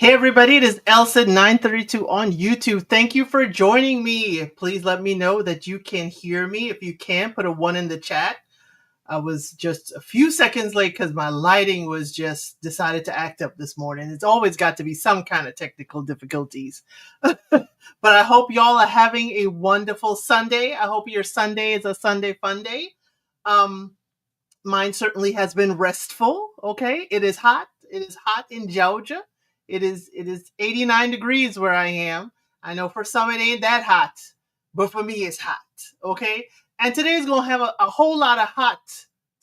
Hey everybody, it is Elsa932 on YouTube. Thank you for joining me. Please let me know that you can hear me. If you can, put a 1 in the chat. I was just a few seconds late because my lighting was just decided to act up this morning. It's always got to be some kind of technical difficulties. But I hope y'all are having a wonderful Sunday. I hope your Sunday is a Sunday fun day. Mine certainly has been restful. Okay, it is hot. It is hot in Georgia. It is 89 degrees where I am. I know for some it ain't that hot, but for me it's hot. Okay, and today's gonna have a whole lot of hot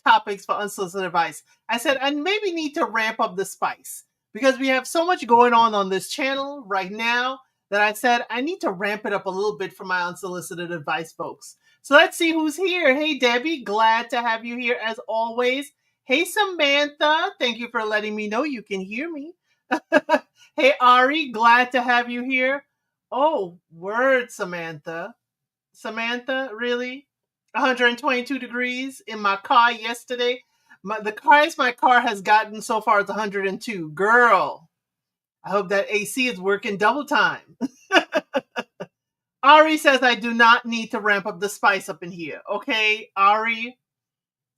topics for unsolicited advice. I said I maybe need to ramp up the spice because we have so much going on this channel right now that I said I need to ramp it up a little bit for my unsolicited advice folks. So let's see who's here. Hey, Debbie, glad to have you here as always. Hey, Samantha, thank you for letting me know you can hear me. Hey, Ari, glad to have you here. Oh, word, Samantha. Samantha, really? 122 degrees in my car yesterday. The highest my car has gotten so far is 102. Girl, I hope that AC is working double time. Ari says I do not need to ramp up the spice up in here. Okay, Ari,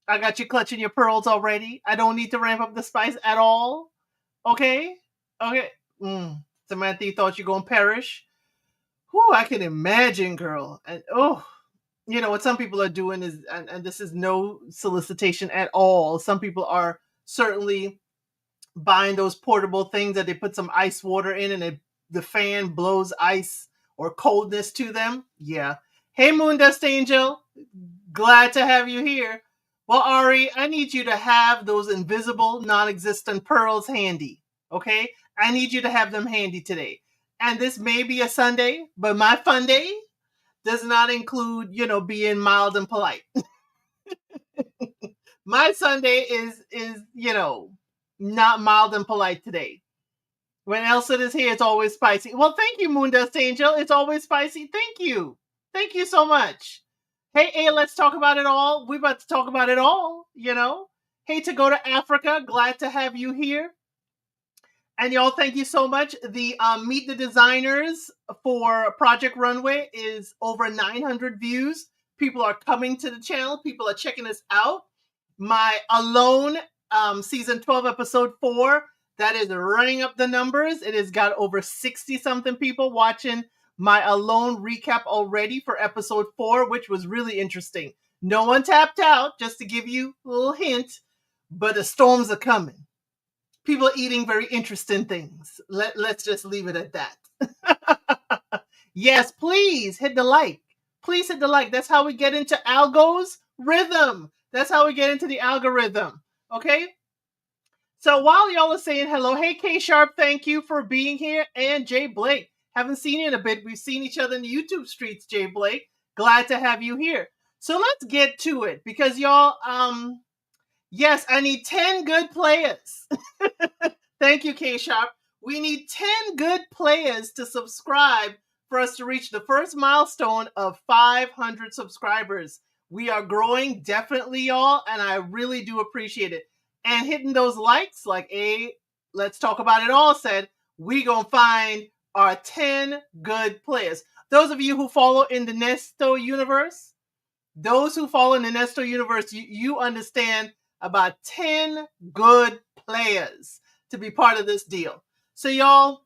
I got you clutching your pearls already. I don't need to ramp up the spice at all. Okay? Okay. Samantha, you thought you're going to perish? Whew, I can imagine, girl. And what some people are doing is, and this is no solicitation at all, some people are certainly buying those portable things that they put some ice water in and the fan blows ice or coldness to them. Yeah. Hey, Moon Dust Angel. Glad to have you here. Well, Ari, I need you to have those invisible, non-existent pearls handy. Okay? I need you to have them handy today. And this may be a Sunday, but my fun day does not include, being mild and polite. My Sunday is not mild and polite today. When Elsa is here, it's always spicy. Well, thank you, Moon Dust Angel. It's always spicy. Thank you. Thank you so much. Hey, let's talk about it all. We're about to talk about it all, Hey, to go to Africa. Glad to have you here. And y'all, thank you so much. The Meet the Designers for Project Runway is over 900 views. People are coming to the channel. People are checking us out. My Alone season 12, episode 4, that is running up the numbers. It has got over 60-something people watching my Alone recap already for episode 4, which was really interesting. No one tapped out, just to give you a little hint, but the storms are coming. People are eating very interesting things. Let's just leave it at that. Yes, please hit the like. Please hit the like. That's how we get into Algo's rhythm. That's how we get into the algorithm. Okay? So while y'all are saying hello, hey, K-Sharp, thank you for being here. And Jay Blake. Haven't seen you in a bit. We've seen each other in the YouTube streets, Jay Blake. Glad to have you here. So let's get to it because y'all, yes, I need 10 good players. Thank you, K-Sharp. We need 10 good players to subscribe for us to reach the first milestone of 500 subscribers. We are growing, definitely, y'all, and I really do appreciate it. And hitting those likes, like Let's Talk About It All said, we gonna find our 10 good players. Those of you who follow in the Nesto universe, you understand about 10 good players to be part of this deal. So y'all,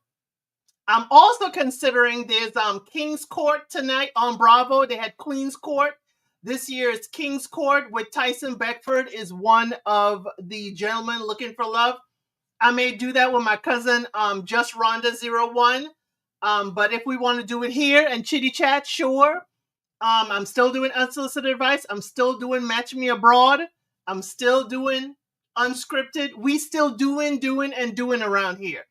I'm also considering there's King's Court tonight on Bravo. They had Queen's Court. This year it's King's Court with Tyson Beckford is one of the gentlemen looking for love. I may do that with my cousin Just Rhonda 01. But if we want to do it here and chitty chat, sure. I'm still doing unsolicited advice. I'm still doing Match Me Abroad. I'm still doing unscripted. We still doing around here.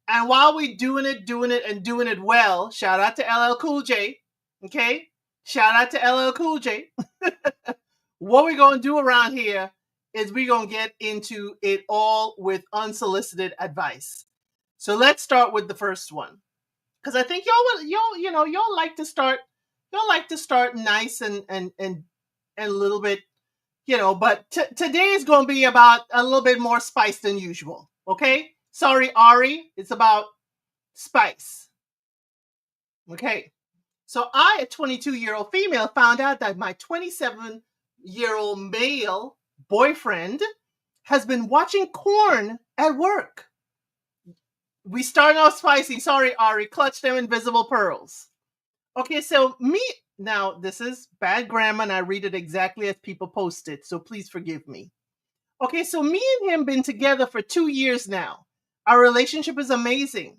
And while we doing it well, shout out to LL Cool J. Okay? Shout out to LL Cool J. What we're going to do around here is we're going to get into it all with unsolicited advice. So let's start with the first one. Because I think y'all like to start nice and a little bit, but today is going to be about a little bit more spice than usual. Okay? Sorry, Ari. It's about spice. Okay. So I, a 22-year-old female, found out that my 27-year-old male boyfriend has been watching corn at work. We started off spicy. Sorry, Ari. Clutch them invisible pearls. Okay, so now this is bad grammar and I read it exactly as people post it, so please forgive me. Okay, so me and him been together for 2 years now. Our relationship is amazing.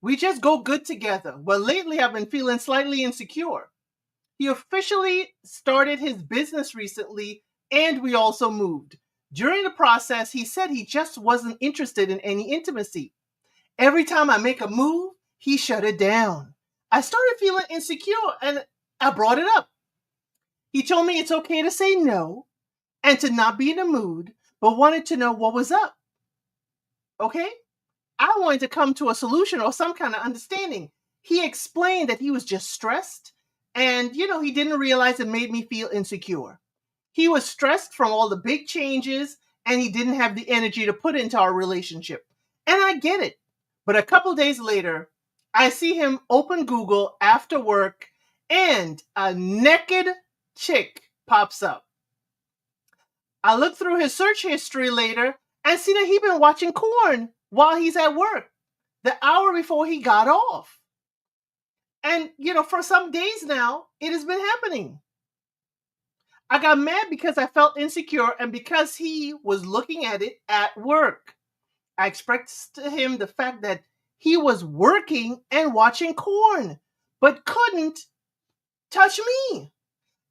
We just go good together. Well, lately I've been feeling slightly insecure. He officially started his business recently and we also moved. During the process, he said he just wasn't interested in any intimacy. Every time I make a move, he shut it down. I started feeling insecure and I brought it up. He told me it's okay to say no and to not be in the mood, but wanted to know what was up. Okay? I wanted to come to a solution or some kind of understanding. He explained that he was just stressed and, he didn't realize it made me feel insecure. He was stressed from all the big changes and he didn't have the energy to put into our relationship. And I get it. But a couple days later, I see him open Google after work and a naked chick pops up. I look through his search history later and see that he'd been watching corn while he's at work, the hour before he got off. And, for some days now, it has been happening. I got mad because I felt insecure and because he was looking at it at work. I expressed to him the fact that he was working and watching corn, but couldn't touch me.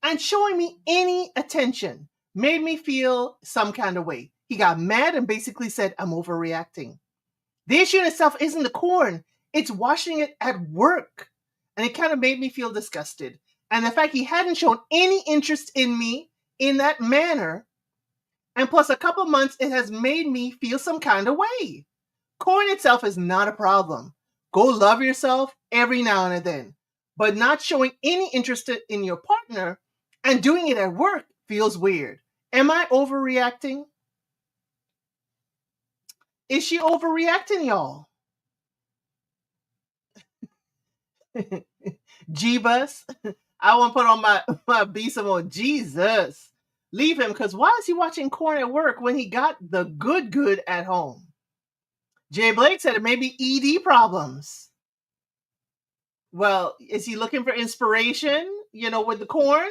And showing me any attention made me feel some kind of way. He got mad and basically said, I'm overreacting. The issue in itself isn't the corn, it's watching it at work. And it kind of made me feel disgusted. And the fact he hadn't shown any interest in me in that manner, and plus a couple months, it has made me feel some kind of way. Corn itself is not a problem. Go love yourself every now and then. But not showing any interest in your partner and doing it at work feels weird. Am I overreacting? Is she overreacting, y'all? Jeebus. I want to put on my be some more Jesus. Leave him, because why is he watching corn at work when he got the good at home? Jay Blake said it may be ED problems. Well, is he looking for inspiration, with the corn?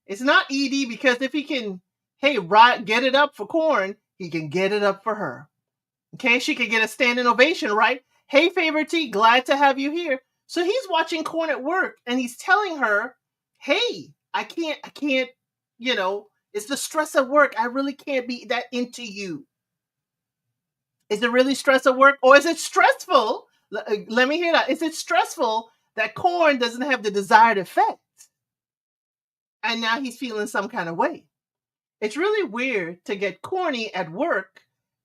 It's not ED, because if he can, get it up for corn, he can get it up for her. Okay, she could get a standing ovation, right? Hey, Favorite T, glad to have you here. So he's watching corn at work and he's telling her, hey, I can't, it's the stress of work. I really can't be that into you. Is it really stress at work, or is it stressful? Let me hear that. Is it stressful that corn doesn't have the desired effect? And now he's feeling some kind of way. It's really weird to get corny at work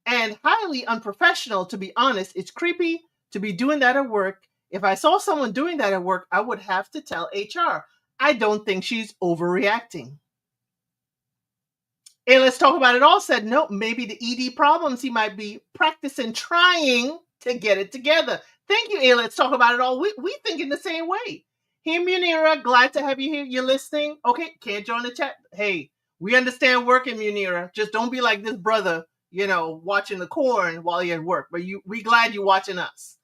and highly unprofessional, to be honest. It's creepy to be doing that at work. If I saw someone doing that at work, I would have to tell HR. I don't think she's overreacting. And Let's Talk About It All said, no, maybe the ED problems, he might be practicing, trying to get it together. Thank you, Let's Talk About It All. We think in the same way. Hey, Munira, glad to have you here. You're listening? Okay, can't join the chat. Hey, we understand working, Munira. Just don't be like this brother, watching the corn while you're at work. But we glad you're watching us.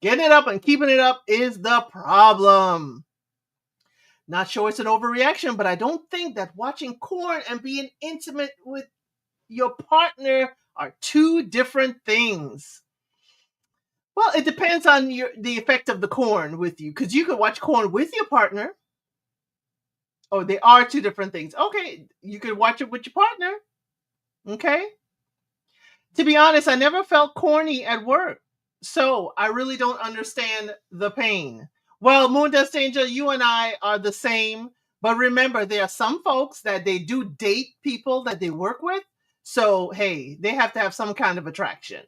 Getting it up and keeping it up is the problem. Not sure it's an overreaction, but I don't think that watching corn and being intimate with your partner are two different things. Well, it depends on the effect of the corn with you, because you could watch corn with your partner. Oh, they are two different things. Okay, you could watch it with your partner. Okay. To be honest, I never felt corny at work, so I really don't understand the pain. Well, Moon Dust Angel, you and I are the same. But remember, there are some folks that they do date people that they work with. So, hey, they have to have some kind of attraction.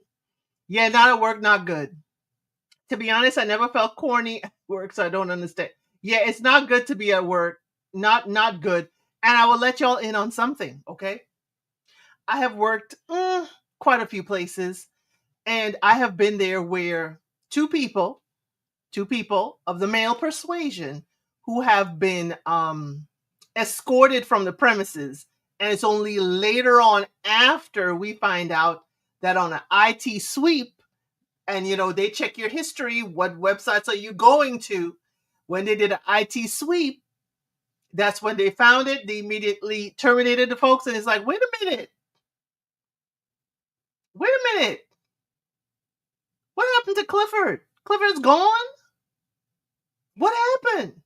Yeah, not at work, not good. To be honest, I never felt corny at work, so I don't understand. Yeah, it's not good to be at work. Not good. And I will let y'all in on something, okay? I have worked quite a few places. And I have been there where two people of the male persuasion who have been escorted from the premises. And it's only later on after we find out that on an IT sweep, and they check your history, what websites are you going to? When they did an IT sweep, that's when they found it. They immediately terminated the folks, and it's like, wait a minute. What happened to Clifford? Clifford's gone? What happened?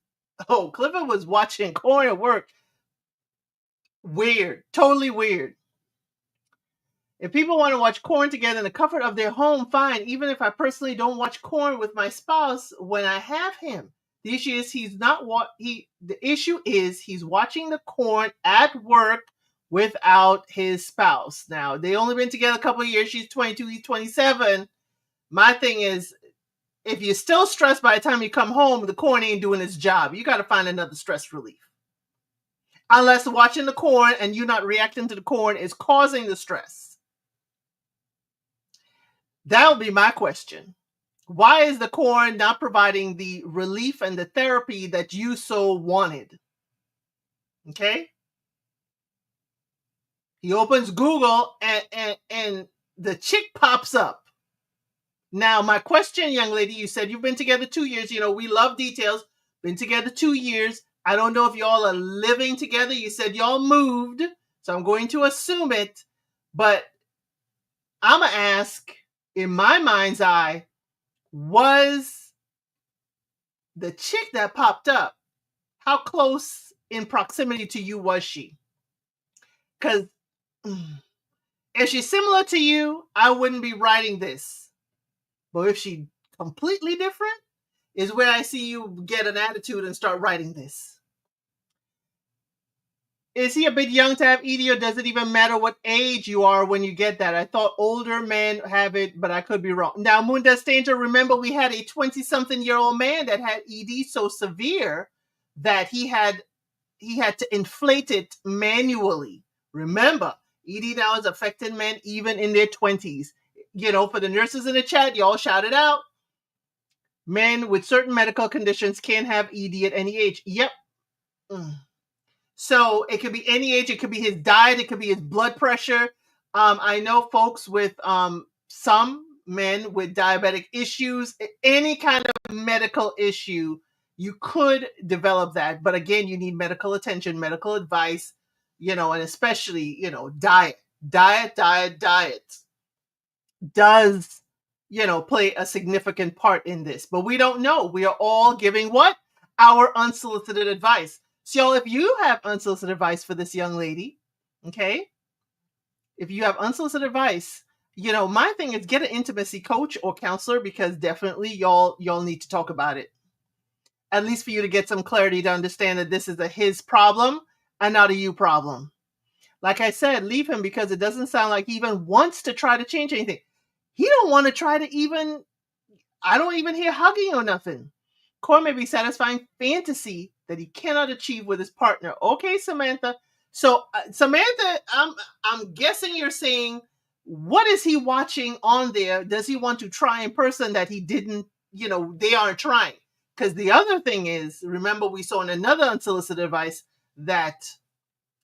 Oh, Clifford was watching Corey at work. Weird. Totally weird. If people want to watch Corn together in the comfort of their home, fine. Even if I personally don't watch Corn with my spouse when I have him. The issue is he's watching the Corn at work without his spouse. Now, they only been together a couple of years. She's 22, he's 27. My thing is, if you're still stressed by the time you come home, the Corn ain't doing its job. You got to find another stress relief. Unless watching the Corn and you not reacting to the Corn is causing the stress. That would be my question. Why is the Corn not providing the relief and the therapy that you so wanted? Okay? He opens Google and the chick pops up. Now, my question, young lady, you said you've been together 2 years. We love details. Been together 2 years. I don't know if y'all are living together. You said y'all moved, so I'm going to assume it. But I'm going to ask, in my mind's eye, was the chick that popped up, how close in proximity to you was she? Because if she's similar to you, I wouldn't be writing this. But if she's completely different, is where I see you get an attitude and start writing this. Is he a bit young to have ED, or does it even matter what age you are when you get that? I thought older men have it, but I could be wrong. Now, Moondust Danger, remember we had a 20-something-year-old man that had ED so severe that he had to inflate it manually. Remember, ED now is affecting men even in their 20s. For the nurses in the chat, y'all shout it out. Men with certain medical conditions can have ED at any age. Yep. So it could be any age. It could be his diet. It could be his blood pressure. I know folks with some men with diabetic issues, any kind of medical issue, you could develop that. But again, you need medical attention, medical advice, and especially, diet does, play a significant part in this. But we don't know. We are all giving what? Our unsolicited advice. So if you have unsolicited advice for this young lady, okay? If you have unsolicited advice, my thing is get an intimacy coach or counselor, because definitely y'all need to talk about it. At least for you to get some clarity to understand that this is a his problem and not a you problem. Like I said, leave him, because it doesn't sound like he even wants to try to change anything. He don't want to try to even, I don't even hear hugging or nothing. Core may be satisfying fantasy that he cannot achieve with his partner. Okay, Samantha. So, Samantha, I'm guessing you're saying, what is he watching on there? Does he want to try in person that he didn't, they aren't trying? Because the other thing is, remember we saw in another unsolicited advice that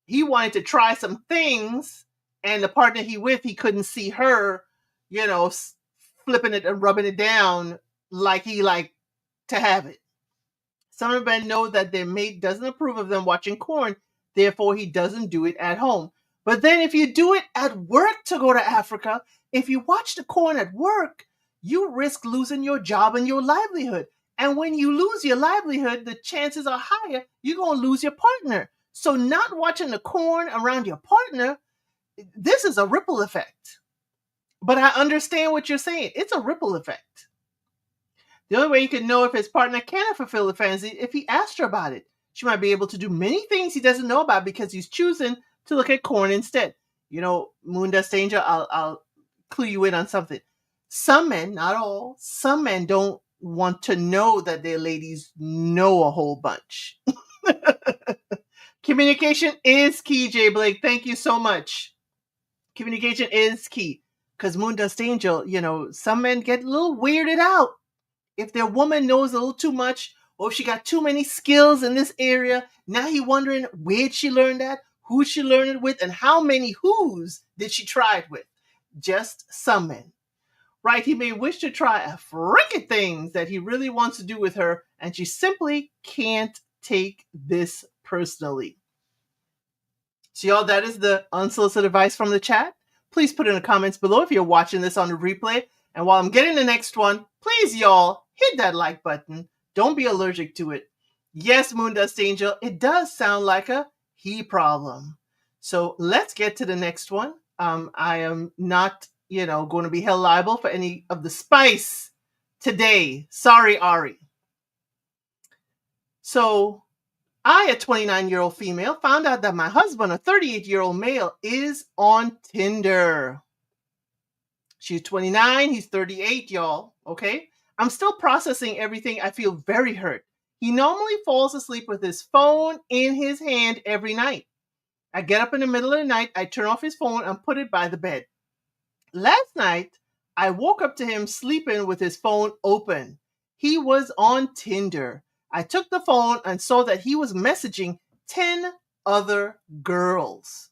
he wanted to try some things, and the partner he couldn't see her, flipping it and rubbing it down like he liked to have it. Some of men know that their mate doesn't approve of them watching Corn, therefore he doesn't do it at home. But then if you do it at work to go to Africa, if you watch the Corn at work, you risk losing your job and your livelihood. And when you lose your livelihood, the chances are higher you're going to lose your partner. So not watching the Corn around your partner, this is a ripple effect. But I understand what you're saying. It's a ripple effect. The only way you can know if his partner can fulfill the fantasy if he asked her about it. She might be able to do many things he doesn't know about because he's choosing to look at Corn instead. Moondust Angel, I'll clue you in on something. Some men, not all, some men don't want to know that their ladies know a whole bunch. Communication is key, Jay Blake. Thank you so much. Communication is key. Because Moon Dust Angel, some men get a little weirded out if their woman knows a little too much, or if she got too many skills in this area. Now he wondering where'd she learn that, who she learned it with, and how many who's did she try it with. Just some men. Right? He may wish to try a frickin' things that he really wants to do with her, and she simply can't take this personally. So, y'all, that is the unsolicited advice from the chat. Please put in the comments below if you're watching this on the replay. And while I'm getting the next one, please, y'all, hit that like button. Don't be allergic to it. Yes, Moon Dust Angel, it does sound like a he problem. So let's get to the next one. I am not, going to be held liable for any of the spice today. Sorry, Ari. So I, a 29-year-old female, found out that my husband, a 38-year-old male, is on Tinder. She's 29, he's 38, y'all, okay? I'm still processing everything. I feel very hurt. He normally falls asleep with his phone in his hand every night. I get up in the middle of the night, I turn off his phone and put it by the bed. Last night, I woke up to him sleeping with his phone open. He was on Tinder. I took the phone and saw that he was messaging 10 other girls.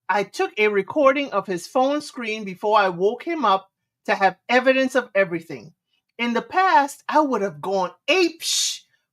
I took a recording of his phone screen before I woke him up to have evidence of everything. In the past, I would have gone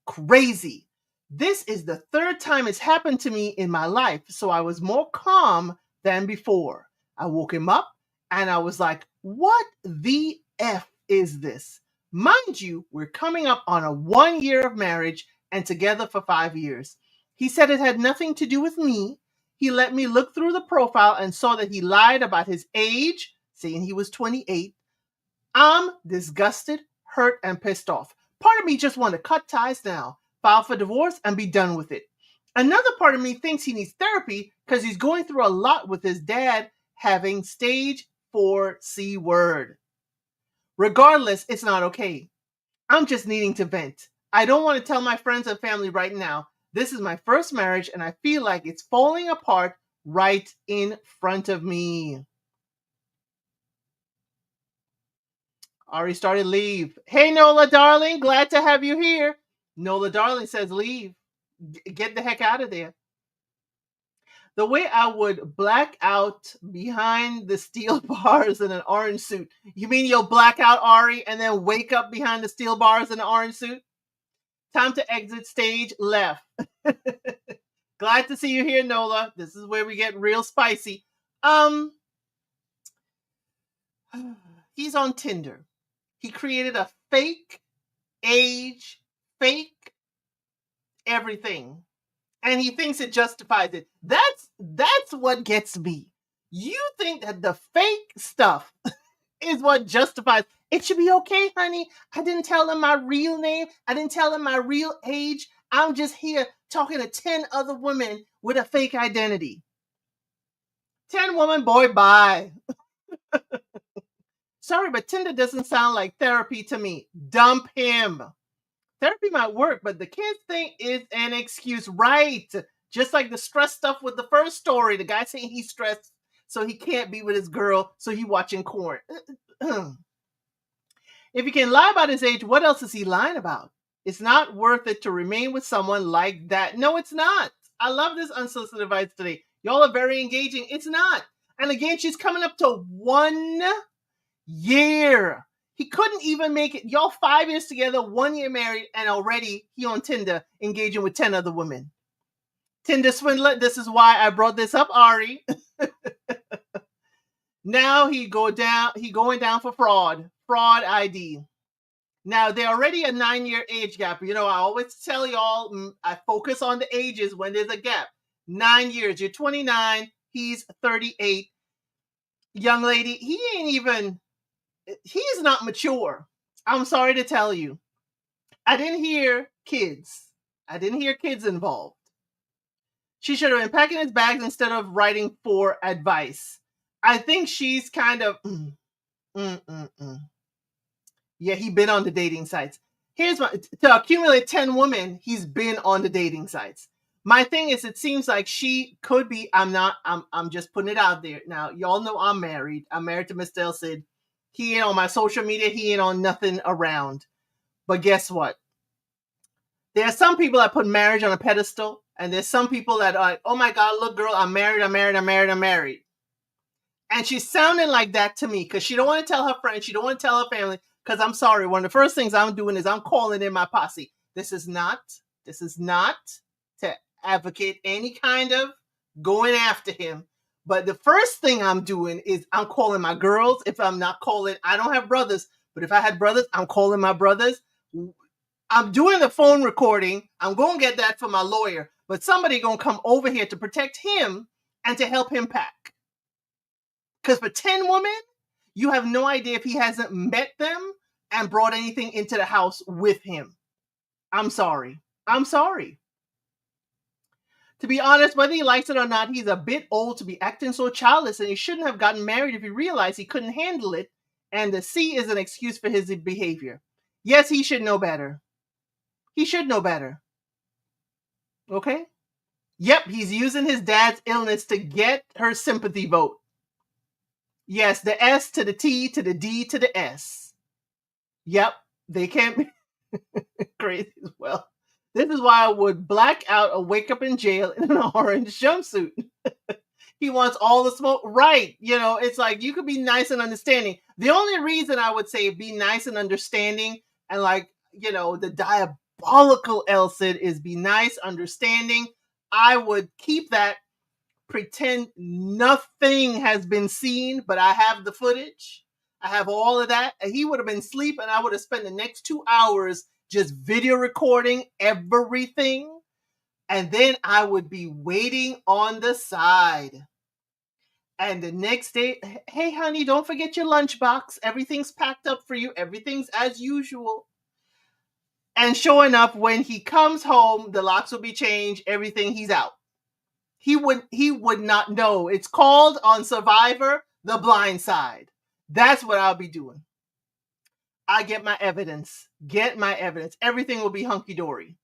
crazy. This is the third time it's happened to me in my life, so I was more calm than before. I woke him up and I was like, what the F is this? Mind you, we're coming up on a 1 year of marriage and together for 5 years. He said it had nothing to do with me. He let me look through the profile and saw that he lied about his age, saying he was 28. I'm disgusted, hurt, and pissed off. Part of me just wants to cut ties now, file for divorce, and be done with it. Another part of me thinks he needs therapy because he's going through a lot with his dad having stage 4 C word. Regardless, it's not okay. I'm just needing to vent. I don't want to tell my friends and family right now. This is my first marriage and I feel like it's falling apart right in front of me. Ari started leave. Hey, Nola, darling. Glad to have you here. Nola, darling says leave. Get the heck out of there. The way I would black out behind the steel bars in an orange suit. You mean you'll black out, Ari, and then wake up behind the steel bars in an orange suit? Time to exit stage left. Glad to see you here, Nola. This is where we get real spicy. He's on Tinder. He created a fake age, fake everything. And he thinks it justifies it. That's what gets me. You think that the fake stuff is what justifies it. Should be okay, honey. I didn't tell him my real name. I didn't tell him my real age. I'm just here talking to 10 other women with a fake identity. 10 women, boy, bye. Sorry, but Tinder doesn't sound like therapy to me. Dump him. Therapy might work, but the kids thing is an excuse, right? Just like the stress stuff with the first story. The guy saying he's stressed, so he can't be with his girl, so he watching corn. If he can lie about his age, what else is he lying about? It's not worth it to remain with someone like that. No, it's not. I love this unsolicited advice today. Y'all are very engaging. It's not. And again, she's coming up to 1 year. He couldn't even make it. Y'all 5 years together, 1 year married, and already he on Tinder engaging with 10 other women. Tinder swindler. This is why I brought this up, Ari. Now he going down for fraud ID. Now they're already a 9-year age gap. I always tell y'all, I focus on the ages when there's a gap. 9 years. You're 29. He's 38. Young lady, he's not mature. I'm sorry to tell you. I didn't hear kids. Involved. She should have been packing his bags instead of writing for advice. I think she's kind of, Yeah, he's been on the dating sites. To accumulate 10 women, he's been on the dating sites. My thing is, it seems like she could be. I'm just putting it out there. Now, y'all know I'm married. I'm married to Mr. Elsid. He ain't on my social media. He ain't on nothing around. But guess what? There are some people that put marriage on a pedestal, and there's some people that are like, oh my God, look, girl, I'm married, I'm married, I'm married, I'm married. And she's sounding like that to me because she don't want to tell her friends, she don't want to tell her family, because I'm sorry, one of the first things I'm doing is I'm calling in my posse. This is not to advocate any kind of going after him. But the first thing I'm doing is I'm calling my girls. If I'm not calling, I don't have brothers, but if I had brothers, I'm calling my brothers. I'm doing the phone recording. I'm going to get that from my lawyer, but somebody going to come over here to protect him and to help him pack. Because for 10 women, you have no idea if he hasn't met them and brought anything into the house with him. I'm sorry. I'm sorry. To be honest, whether he likes it or not, he's a bit old to be acting so childish, and he shouldn't have gotten married if he realized he couldn't handle it, and the C is an excuse for his behavior. Yes, he should know better. He should know better. Okay? Yep, he's using his dad's illness to get her sympathy vote. Yes, the S to the T to the D to the S. Yep, they can't be crazy as well. This is why I would black out or wake up in jail in an orange jumpsuit. He wants all the smoke. Right. It's like you could be nice and understanding. The only reason I would say be nice and understanding and the diabolical Elsid is be nice, understanding. I would keep that, pretend nothing has been seen, but I have the footage. I have all of that. And he would have been asleep, and I would have spent the next 2 hours just video recording everything. And then I would be waiting on the side. And the next day, hey, honey, don't forget your lunchbox. Everything's packed up for you. Everything's as usual. And sure enough, when he comes home, the locks will be changed. Everything, he's out. He would not know. It's called on Survivor, The Blind Side. That's what I'll be doing. I get my evidence. Everything will be hunky-dory.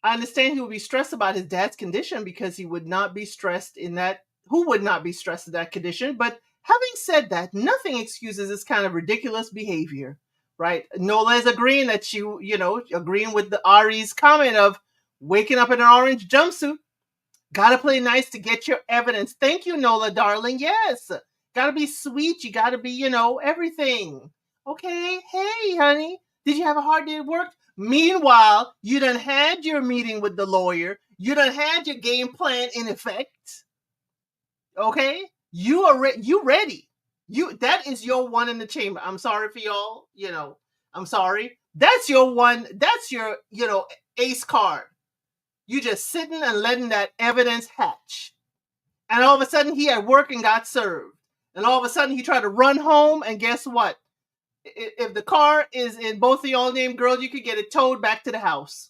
I understand he will be stressed about his dad's condition because he would not be stressed in that. Who would not be stressed in that condition? But having said that, nothing excuses this kind of ridiculous behavior, right? Nola is agreeing that agreeing with the Ari's comment of waking up in an orange jumpsuit. Gotta play nice to get your evidence. Thank you, Nola, darling. Yes. Gotta be sweet. You gotta be, everything. Okay. Hey, honey. Did you have a hard day at work? Meanwhile, you done had your meeting with the lawyer. You done had your game plan in effect. Okay? You ready. That is your one in the chamber. I'm sorry for y'all. I'm sorry. That's your one. That's your, ace card. You just sitting and letting that evidence hatch. And all of a sudden he had work and got served. And all of a sudden he tried to run home, and guess what? If the car is in both of y'all named girls, you could get it towed back to the house.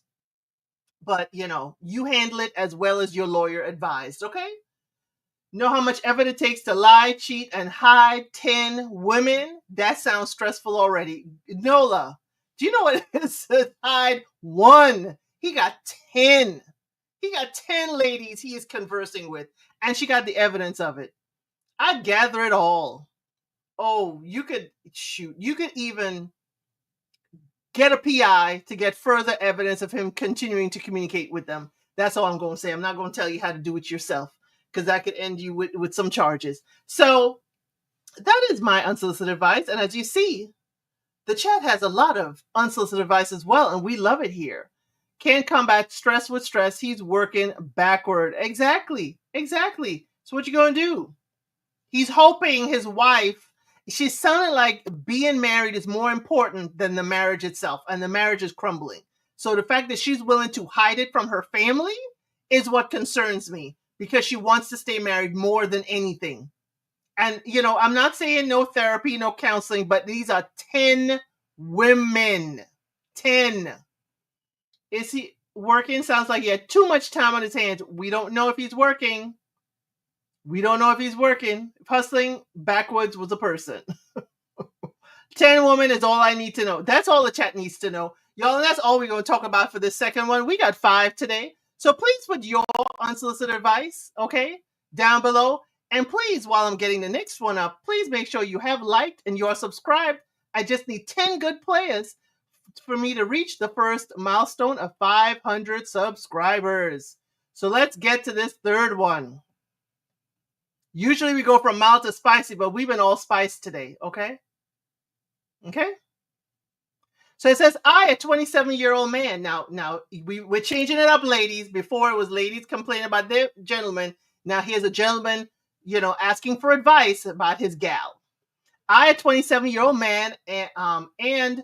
But, you handle it as well as your lawyer advised, okay? Know how much effort it takes to lie, cheat, and hide 10 women? That sounds stressful already. Nola, do you know what it is to hide one? He got 10. He got 10 ladies he is conversing with, and she got the evidence of it. I'd gather it all. Oh, you could even get a PI to get further evidence of him continuing to communicate with them. That's all I'm going to say. I'm not going to tell you how to do it yourself, because that could end you with some charges. So that is my unsolicited advice. And as you see, the chat has a lot of unsolicited advice as well, and we love it here. Can't combat stress with stress. He's working backward. Exactly. So what you going to do? He's hoping his wife, she's sounding like being married is more important than the marriage itself, and the marriage is crumbling. So the fact that she's willing to hide it from her family is what concerns me, because she wants to stay married more than anything. And, I'm not saying no therapy, no counseling, but these are 10 women. 10. Is he working? Sounds like he had too much time on his hands. We don't know if he's working. Hustling backwards was a person. 10 women is all I need to know. That's all the chat needs to know. Y'all, and that's all we're going to talk about for this second one. We got 5 today. So please put your unsolicited advice, okay, down below. And please, while I'm getting the next one up, please make sure you have liked and you're subscribed. I just need 10 good players for me to reach the first milestone of 500 subscribers. So let's get to this third one. Usually we go from mild to spicy, but we've been all spiced today, okay? Okay? So it says, I, a 27-year-old man. Now we're changing it up, ladies. Before it was ladies complaining about their gentleman. Now here's a gentleman, asking for advice about his gal. I, a 27-year-old man, and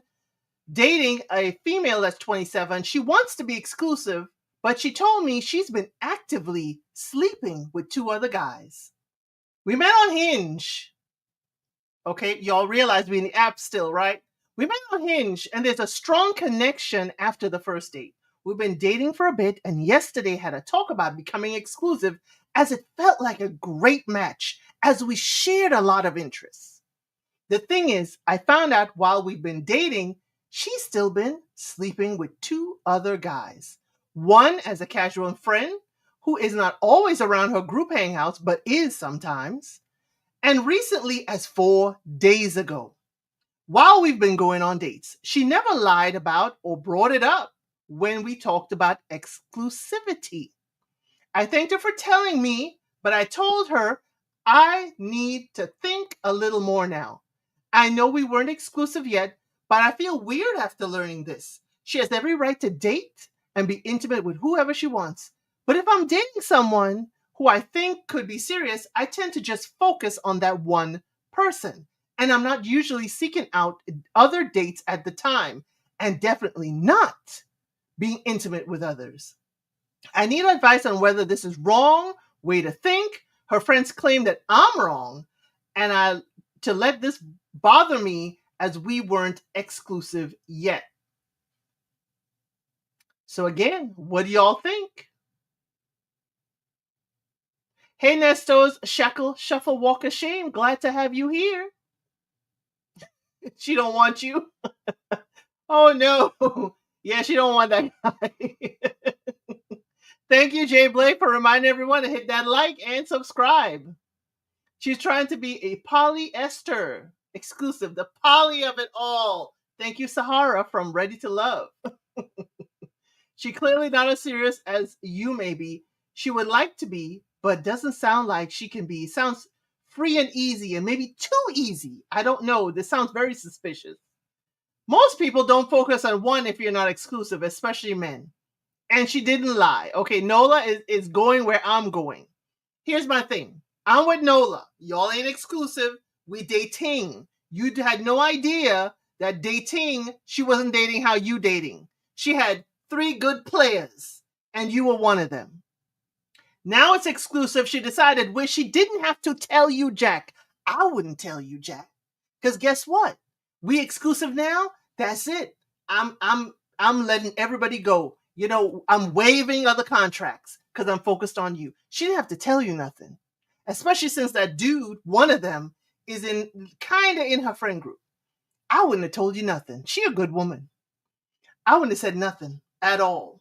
dating a female that's 27. She wants to be exclusive, but she told me she's been actively sleeping with 2 other guys. We met on Hinge. Okay, y'all realize we're in the app still, right? We met on Hinge, and there's a strong connection after the first date. We've been dating for a bit, and yesterday had a talk about becoming exclusive, as it felt like a great match, as we shared a lot of interests. The thing is, I found out while we've been dating, she's still been sleeping with 2 other guys. One as a casual friend, who is not always around her group hangouts, but is sometimes. And recently as 4 days ago. While we've been going on dates, she never lied about or brought it up when we talked about exclusivity. I thanked her for telling me, but I told her I need to think a little more now. I know we weren't exclusive yet, but I feel weird after learning this. She has every right to date and be intimate with whoever she wants. But if I'm dating someone who I think could be serious, I tend to just focus on that one person. And I'm not usually seeking out other dates at the time, and definitely not being intimate with others. I need advice on whether this is wrong way to think. Her friends claim that I'm wrong, and to let this bother me as we weren't exclusive yet. So again, what do y'all think? Hey Nestos, Shackle, Shuffle, Walk of Shame. Glad to have you here. She don't want you. Oh no. Yeah, she don't want that guy. Thank you, Jay Blake, for reminding everyone to hit that like and subscribe. She's trying to be a polyester exclusive, the poly of it all. Thank you, Sahara from Ready to Love. She clearly not as serious as you may be. She would like to be, but doesn't sound like she can be. Sounds free and easy, and maybe too easy. I don't know. This sounds very suspicious. Most people don't focus on one if you're not exclusive, especially men. And she didn't lie. Okay, Nola is going where I'm going. Here's my thing. I'm with Nola. Y'all ain't exclusive. We dating. You had no idea that dating, she wasn't dating how you dating. She had 3 good players, and you were one of them. Now it's exclusive. She decided where she didn't have to tell you, Jack. I wouldn't tell you, Jack. Because guess what? We exclusive now. That's it. I'm letting everybody go. I'm waiving other contracts because I'm focused on you. She didn't have to tell you nothing. Especially since that dude, one of them, is kind of in her friend group. I wouldn't have told you nothing. She a good woman. I wouldn't have said nothing at all.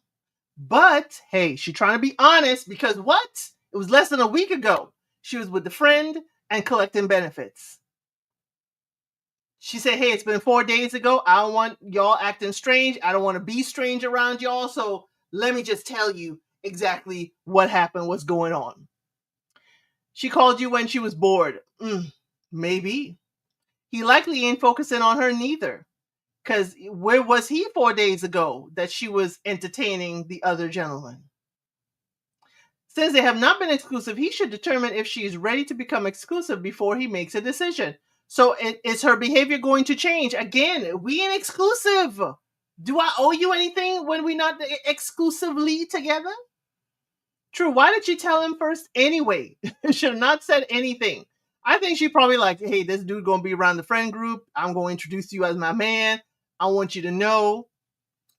But, hey, she's trying to be honest because what? It was less than a week ago. She was with the friend and collecting benefits. She said, hey, it's been 4 days ago. I don't want y'all acting strange. I don't want to be strange around y'all. So let me just tell you exactly what happened, what's going on. She called you when she was bored. Maybe. He likely ain't focusing on her neither. Because where was he 4 days ago that she was entertaining the other gentleman? Since they have not been exclusive, he should determine if she is ready to become exclusive before he makes a decision. So is her behavior going to change? Again, we ain't exclusive. Do I owe you anything when we're not exclusively together? True, why did she tell him first anyway? Should have not said anything. I think she probably like, hey, this dude going to be around the friend group. I'm going to introduce you as my man. I want you to know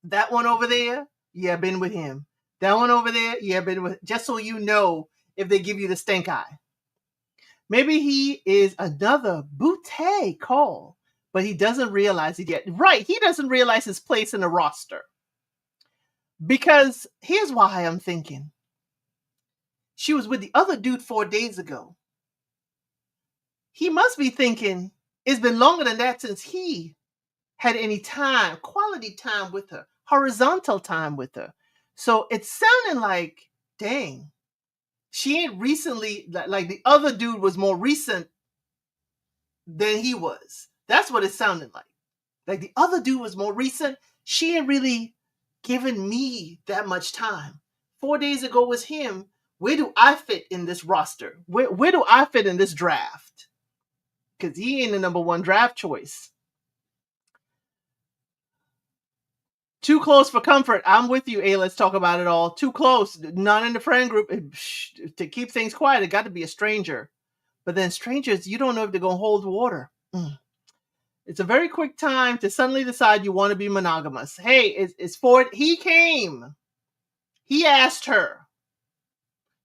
that one over there, yeah, been with him. That one over there, yeah, been with, just so you know if they give you the stink eye. Maybe he is another bouquet call, but he doesn't realize it yet. Right, he doesn't realize his place in the roster. Because here's why I'm thinking. She was with the other dude 4 days ago. He must be thinking it's been longer than that since he had any time, quality time with her, horizontal time with her. So it's sounding like, dang, she ain't recently, like the other dude was more recent than he was. That's what it sounded like. Like the other dude was more recent. She ain't really given me that much time. 4 days ago was him. Where do I fit in this roster? Where do I fit in this draft? Because he ain't the number one draft choice. Too close for comfort. I'm with you, A. Let's talk about it all. Too close. Not in the friend group. To keep things quiet, it got to be a stranger. But then strangers, you don't know if they're going to hold water. It's a very quick time to suddenly decide you want to be monogamous. Hey, it's Ford. He came. He asked her.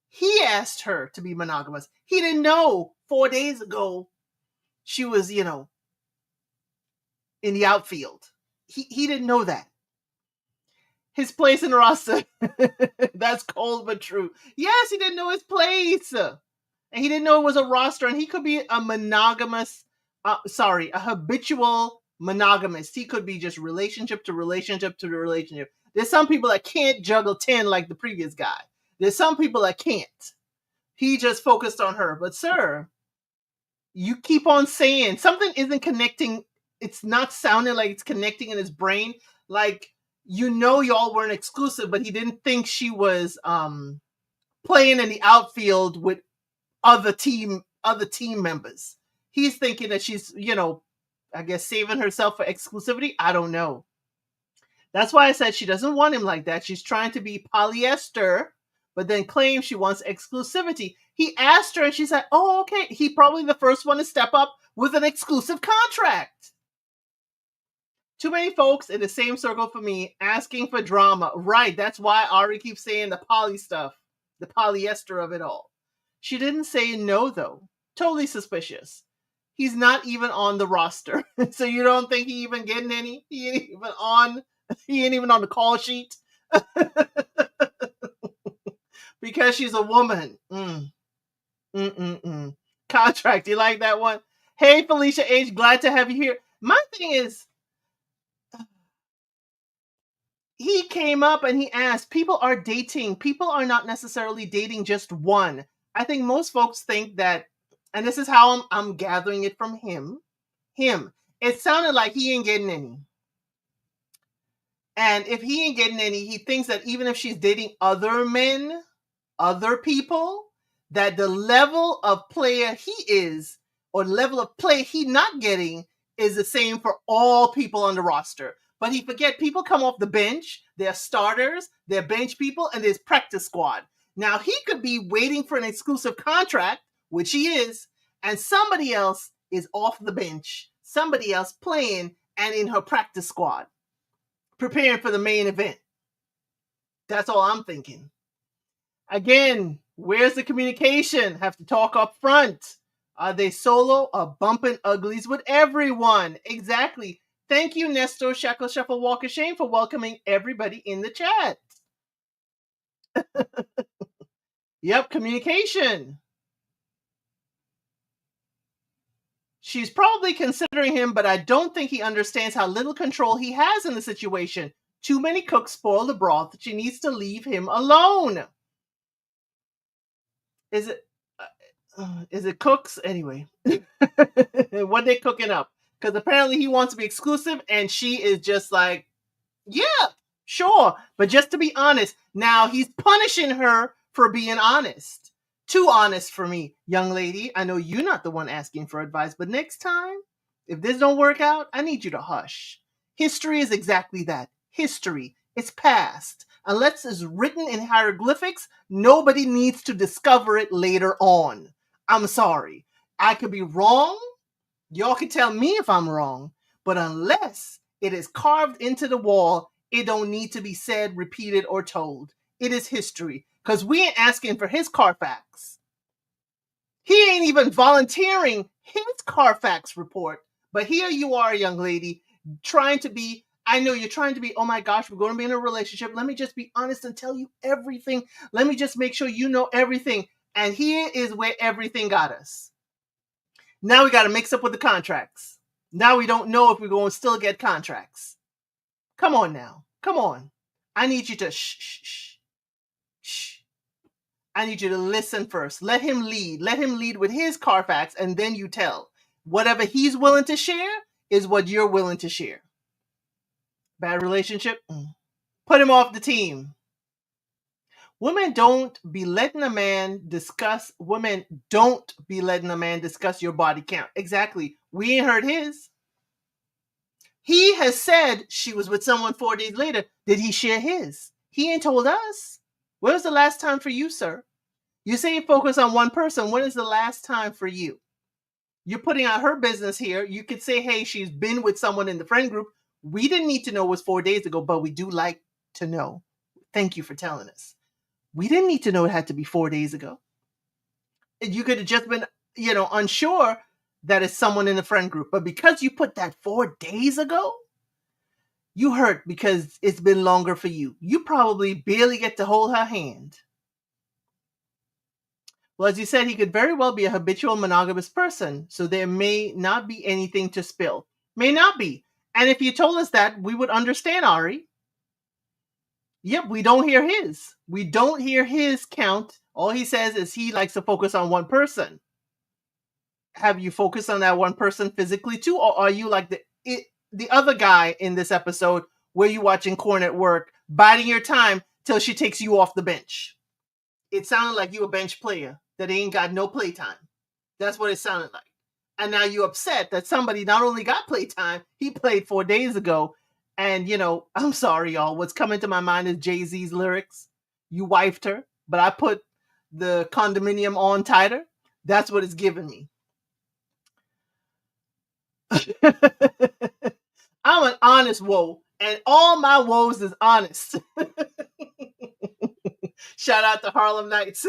He asked her to be monogamous. He didn't know 4 days ago she was, in the outfield. He didn't know that. His place in the roster. That's cold but true. Yes, he didn't know his place. And he didn't know it was a roster. And he could be a monogamous, a habitual monogamist. He could be just relationship to relationship to relationship. There's some people that can't juggle 10 like the previous guy. There's some people that can't. He just focused on her. But sir, you keep on saying something isn't connecting. It's not sounding like it's connecting in his brain. Like, y'all weren't exclusive, but he didn't think she was playing in the outfield with other team members. He's thinking that she's, I guess saving herself for exclusivity. I don't know. That's why I said she doesn't want him like that. She's trying to be polyester, but then claims she wants exclusivity. He asked her and she said, oh, okay. He probably the first one to step up with an exclusive contract. Too many folks in the same circle for me asking for drama. Right. That's why Ari keeps saying the poly stuff, the polyester of it all. She didn't say no, though. Totally suspicious. He's not even on the roster. So you don't think he even getting any? He ain't even on the call sheet. Because she's a woman. Contract. You like that one? Hey, Felicia H. Glad to have you here. My thing is, he came up and he asked, people are dating. People are not necessarily dating just one. I think most folks think that, and this is how I'm gathering it from him. It sounded like he ain't getting any. And if he ain't getting any, he thinks that even if she's dating other men, other people, that the level of player he is, or the level of play he not getting, is the same for all people on the roster. But he forget people come off the bench. They're starters, they're bench people, and there's practice squad. Now, he could be waiting for an exclusive contract, which he is, and somebody else is off the bench, somebody else playing and in her practice squad, preparing for the main event. That's all I'm thinking. Again, where's the communication? Have to talk up front. Are they solo or bumping uglies with everyone? Exactly. Thank you, Nestor, Shackle, Shuffle, Walk of Shame, for welcoming everybody in the chat. Yep, communication. She's probably considering him, but I don't think he understands how little control he has in the situation. Too many cooks spoil the broth. She needs to leave him alone. Is it cooks? Anyway, what they cooking up? Because apparently he wants to be exclusive, and she is just like, yeah, sure. But just to be honest, now he's punishing her for being honest. Too honest for me, young lady. I know you're not the one asking for advice, but next time, if this don't work out, I need you to hush. History is exactly that. History. It's past. Unless it's written in hieroglyphics, nobody needs to discover it later on. I'm sorry. I could be wrong. Y'all can tell me if I'm wrong. But unless it is carved into the wall, it don't need to be said, repeated, or told. It is history. Because we ain't asking for his Carfax. He ain't even volunteering his Carfax report. But here you are, young lady, trying to be I know you're trying to be, oh my gosh, we're going to be in a relationship. Let me just be honest and tell you everything. Let me just make sure you know everything. And here is where everything got us. Now we got to mix up with the contracts. Now we don't know if we're going to still get contracts. Come on now. Come on. I need you to shh. I need you to listen first. Let him lead. Let him lead with his Carfax, and then you tell. Whatever he's willing to share is what you're willing to share. Bad relationship? Put him off the team. Women don't be letting a man discuss your body count. Exactly. We ain't heard his. He has said she was with someone 4 days later. Did he share his? He ain't told us. When was the last time for you, sir? You say you focus on one person. When is the last time for you? You're putting out her business here. You could say, hey, she's been with someone in the friend group. We didn't need to know it was 4 days ago, but we do like to know. Thank you for telling us. We didn't need to know it had to be 4 days ago. You could have just been, unsure that it's someone in the friend group. But because you put that 4 days ago, you hurt because it's been longer for you. You probably barely get to hold her hand. Well, as you said, he could very well be a habitual monogamous person, so there may not be anything to spill. May not be. And if you told us that, we would understand, Ari. Yep, we don't hear his. We don't hear his count. All he says is he likes to focus on one person. Have you focused on that one person physically too? Or are you like the other guy in this episode where you watching Corn at work, biding your time till she takes you off the bench? It sounded like you a bench player that ain't got no playtime. That's what it sounded like. And now you're upset that somebody not only got playtime, he played 4 days ago. And, I'm sorry, y'all. What's coming to my mind is Jay-Z's lyrics. You wifed her, but I put the condominium on tighter. That's what it's giving me. I'm an honest woe, and all my woes is honest. Shout out to Harlem Nights.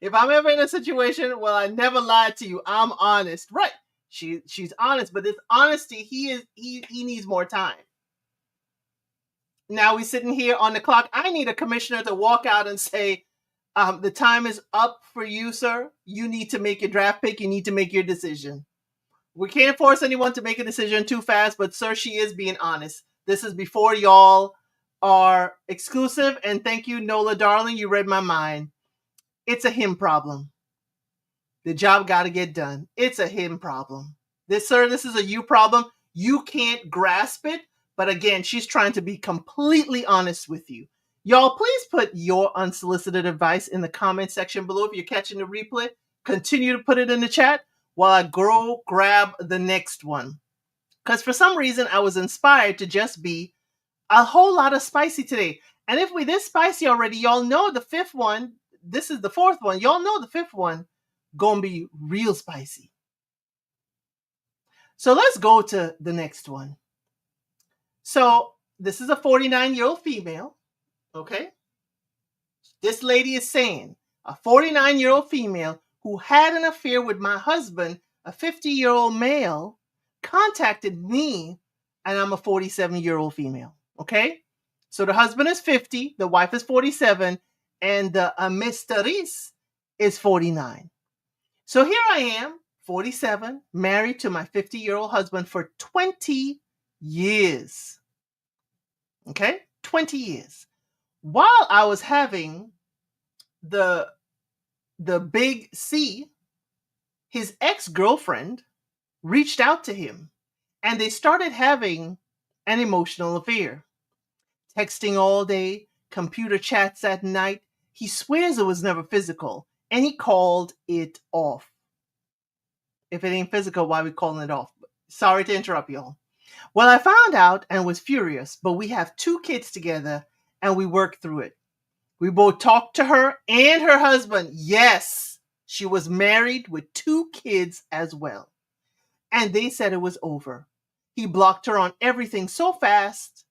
If I'm ever in a situation, well, I never lied to you. I'm honest. Right. She's honest, but this honesty, he needs more time. Now we're sitting here on the clock. I need a commissioner to walk out and say, the time is up for you, sir. You need to make your draft pick. You need to make your decision. We can't force anyone to make a decision too fast, but sir, she is being honest. This is before y'all are exclusive, and thank you, Nola, darling. You read my mind. It's a him problem. The job got to get done. It's a him problem. This is a you problem. You can't grasp it. But again, she's trying to be completely honest with you. Y'all, please put your unsolicited advice in the comment section below. If you're catching the replay, continue to put it in the chat while I grab the next one. Because for some reason, I was inspired to just be a whole lot of spicy today. And if we're this spicy already, y'all know the fifth one. This is the fourth one. Y'all know the fifth one gonna be real spicy. So let's go to the next one. So this is a 49-year-old female. Okay. This lady is saying a 49-year-old female who had an affair with my husband, a 50-year-old male, contacted me, and I'm a 47-year-old female. Okay. So the husband is 50, the wife is 47, and the mistress is 49. So here I am, 47, married to my 50-year-old husband for 20 years. Okay? 20 years. While I was having the big C, his ex-girlfriend reached out to him, and they started having an emotional affair. Texting all day, computer chats at night. He swears it was never physical, and he called it off. If it ain't physical, why are we calling it off? Sorry to interrupt y'all. Well, I found out and was furious, but we have 2 kids together, and we worked through it. We both talked to her and her husband. Yes, she was married with 2 kids as well. And they said it was over. He blocked her on everything so fast.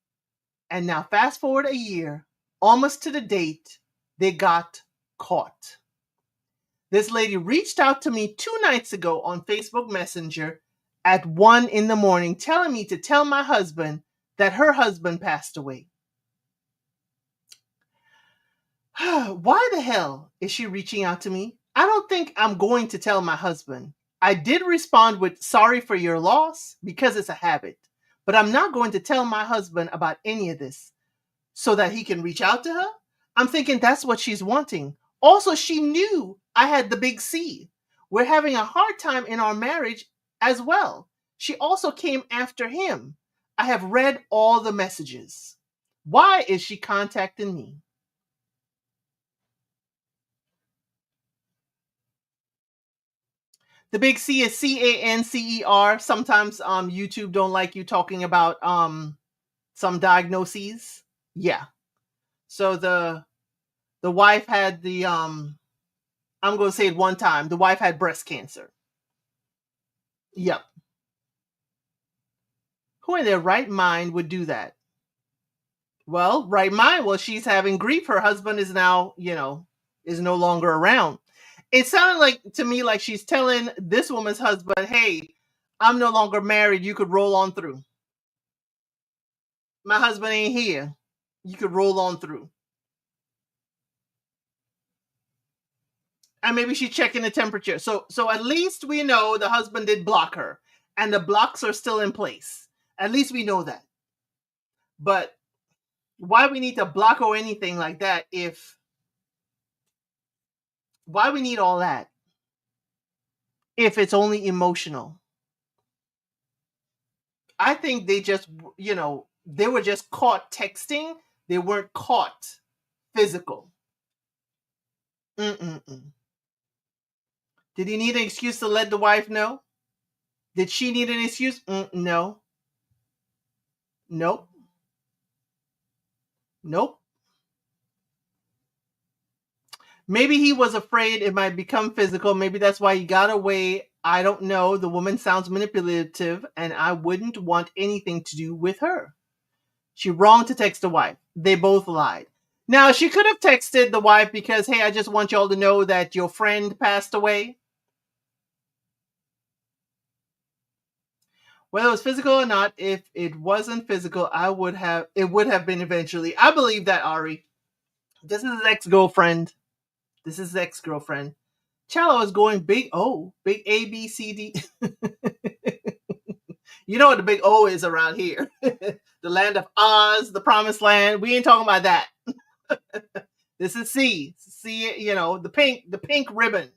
And now fast forward a year, almost to the date, they got caught. This lady reached out to me 2 nights ago on Facebook Messenger at 1 in the morning telling me to tell my husband that her husband passed away. Why the hell is she reaching out to me? I don't think I'm going to tell my husband. I did respond with sorry for your loss because it's a habit, but I'm not going to tell my husband about any of this so that he can reach out to her. I'm thinking that's what she's wanting. Also, she knew I had the big C. We're having a hard time in our marriage as well. She also came after him. I have read all the messages. Why is she contacting me? The big C is CANCER. Sometimes YouTube don't like you talking about some diagnoses. Yeah. So the wife had the I'm going to say it one time. The wife had breast cancer. Yep. Who in their right mind would do that? Well, right mind. Well, she's having grief. Her husband is now, is no longer around. It sounded like to me like she's telling this woman's husband, "Hey, I'm no longer married. You could roll on through. My husband ain't here. You could roll on through." And maybe she's checking the temperature. So at least we know the husband did block her and the blocks are still in place. At least we know that. But why we need to block or anything like that if why we need all that if it's only emotional? I think they just, they were just caught texting. They weren't caught physical. Mm-mm-mm. Did he need an excuse to let the wife know? Did she need an excuse? No. Nope. Nope. Maybe he was afraid it might become physical. Maybe that's why he got away. I don't know. The woman sounds manipulative, and I wouldn't want anything to do with her. She wrong to text the wife. They both lied. Now, she could have texted the wife because, hey, I just want y'all to know that your friend passed away. Whether it was physical or not, if it wasn't physical, it would have been eventually. I believe that, Ari. This is his ex-girlfriend. This is his ex-girlfriend. Cello is going big O, big A, B, C, D. You know what the big O is around here. The land of Oz, the promised land. We ain't talking about that. This is C. C, the pink ribbon.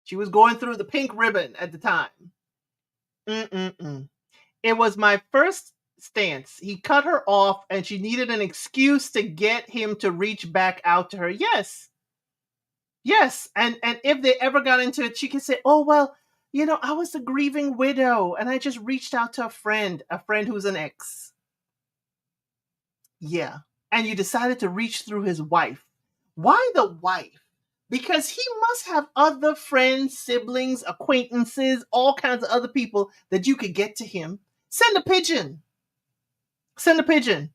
She was going through the pink ribbon at the time. Mm-mm-mm. It was my first stance. He cut her off and she needed an excuse to get him to reach back out to her. Yes. Yes. And if they ever got into it, she could say, oh, well, I was a grieving widow and I just reached out to a friend who's an ex. Yeah. And you decided to reach through his wife. Why the wife? Because he must have other friends, siblings, acquaintances, all kinds of other people that you could get to him. Send a pigeon. Send a pigeon.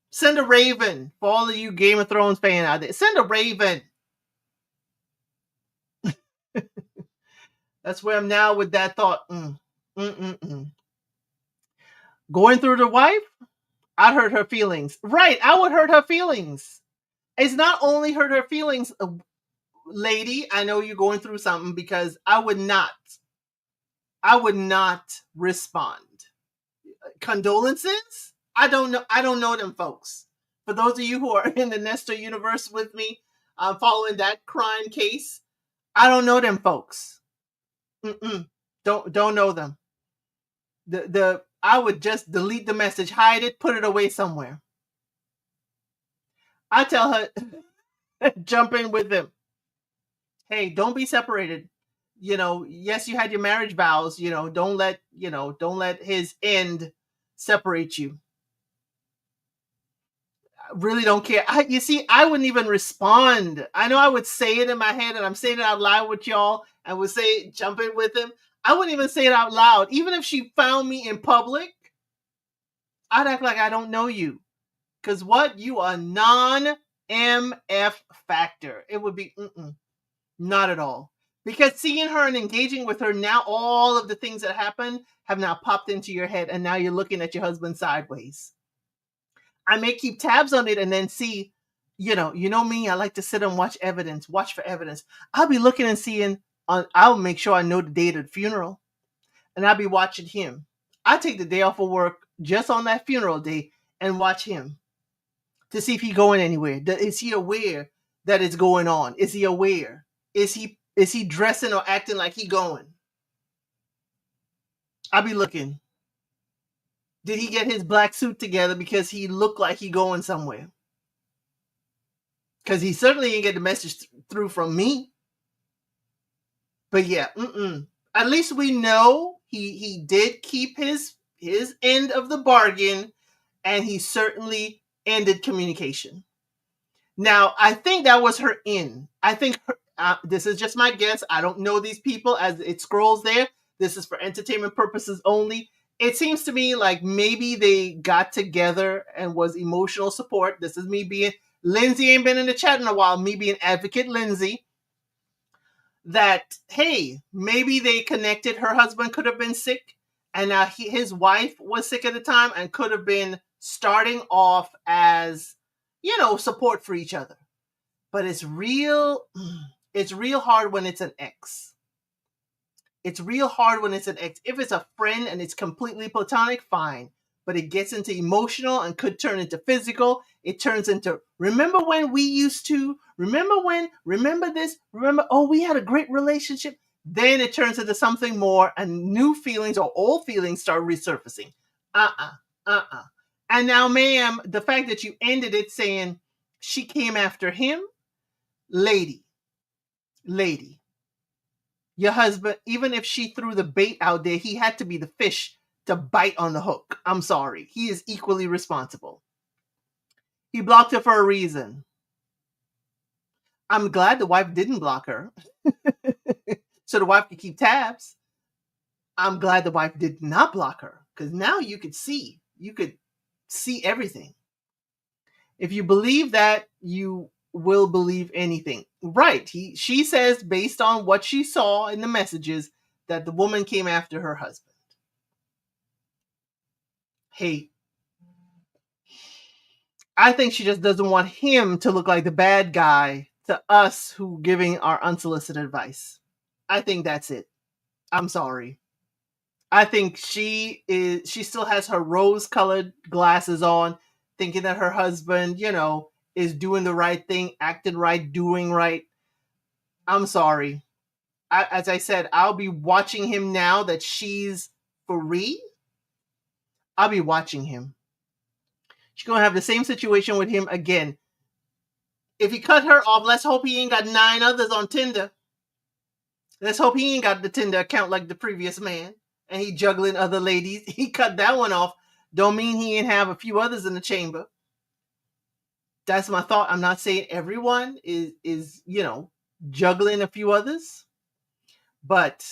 Send a raven for all of you Game of Thrones fans out there. Send a raven. That's where I'm now with that thought. Going through the wife, I'd hurt her feelings. Right, I would hurt her feelings. It's not only hurt her feelings, lady, I know you're going through something because I would not respond. Condolences? I don't know them folks. For those of you who are in the Nestor universe with me, following that crime case, I don't know them folks. Don't know them. I would just delete the message, hide it, put it away somewhere. I tell her, jump in with them. Hey, don't be separated. Yes, you had your marriage vows. Don't let his end separate you. I really don't care. You see, I wouldn't even respond. I know I would say it in my head, and I'm saying it out loud with y'all. I would say, jump in with him. I wouldn't even say it out loud. Even if she found me in public, I'd act like I don't know you. Because what? You are non-MF factor. It would be, not at all. Because seeing her and engaging with her, now all of the things that happened have now popped into your head, and now you're looking at your husband sideways. I may keep tabs on it and then see, you know me, I like to sit and watch evidence, watch for evidence. I'll be looking and seeing I'll make sure I know the date of the funeral, and I'll be watching him. I take the day off of work just on that funeral day and watch him to see if he's going anywhere. Is he aware that it's going on? Is he aware? Is he dressing or acting like he going? I'll be looking. Did he get his black suit together because he looked like he going somewhere? Because he certainly didn't get the message through from me. But yeah, at least we know he did keep his end of the bargain, and he certainly ended communication. Now, I think that was her in. I think this is just my guess. I don't know these people as it scrolls there. This is for entertainment purposes only. It seems to me like maybe they got together and was emotional support. This is me being, Lindsay ain't been in the chat in a while, me being advocate Lindsay, that, hey, maybe they connected. Her husband could have been sick, and now his wife was sick at the time and could have been starting off as, support for each other. But it's real hard when it's an ex. It's real hard when it's an ex. If it's a friend and it's completely platonic, fine. But it gets into emotional and could turn into physical. It turns into, remember when we used to? Remember this? Oh, we had a great relationship. Then it turns into something more, and new feelings or old feelings start resurfacing. And now, ma'am, the fact that you ended it saying she came after him, lady, your husband, even if she threw the bait out there, he had to be the fish to bite on the hook. I'm sorry. He is equally responsible. He blocked her for a reason. I'm glad the wife didn't block her. So the wife could keep tabs. I'm glad the wife did not block her, because now you could see. You could see everything. If you believe that, you will believe anything. Right. She says, based on what she saw in the messages, that the woman came after her husband. Hey, I think she just doesn't want him to look like the bad guy to us who giving our unsolicited advice. I think that's it. I'm sorry. I think she still has her rose-colored glasses on, thinking that her husband, is doing the right thing, acting right, doing right. I'm sorry. As I said, I'll be watching him now that she's free. I'll be watching him. She's going to have the same situation with him again. If he cut her off, let's hope he ain't got 9 others on Tinder. Let's hope he ain't got the Tinder account like the previous man, and he juggling other ladies. He cut that one off. Don't mean he ain't have a few others in the chamber. That's my thought. I'm not saying everyone is juggling a few others, but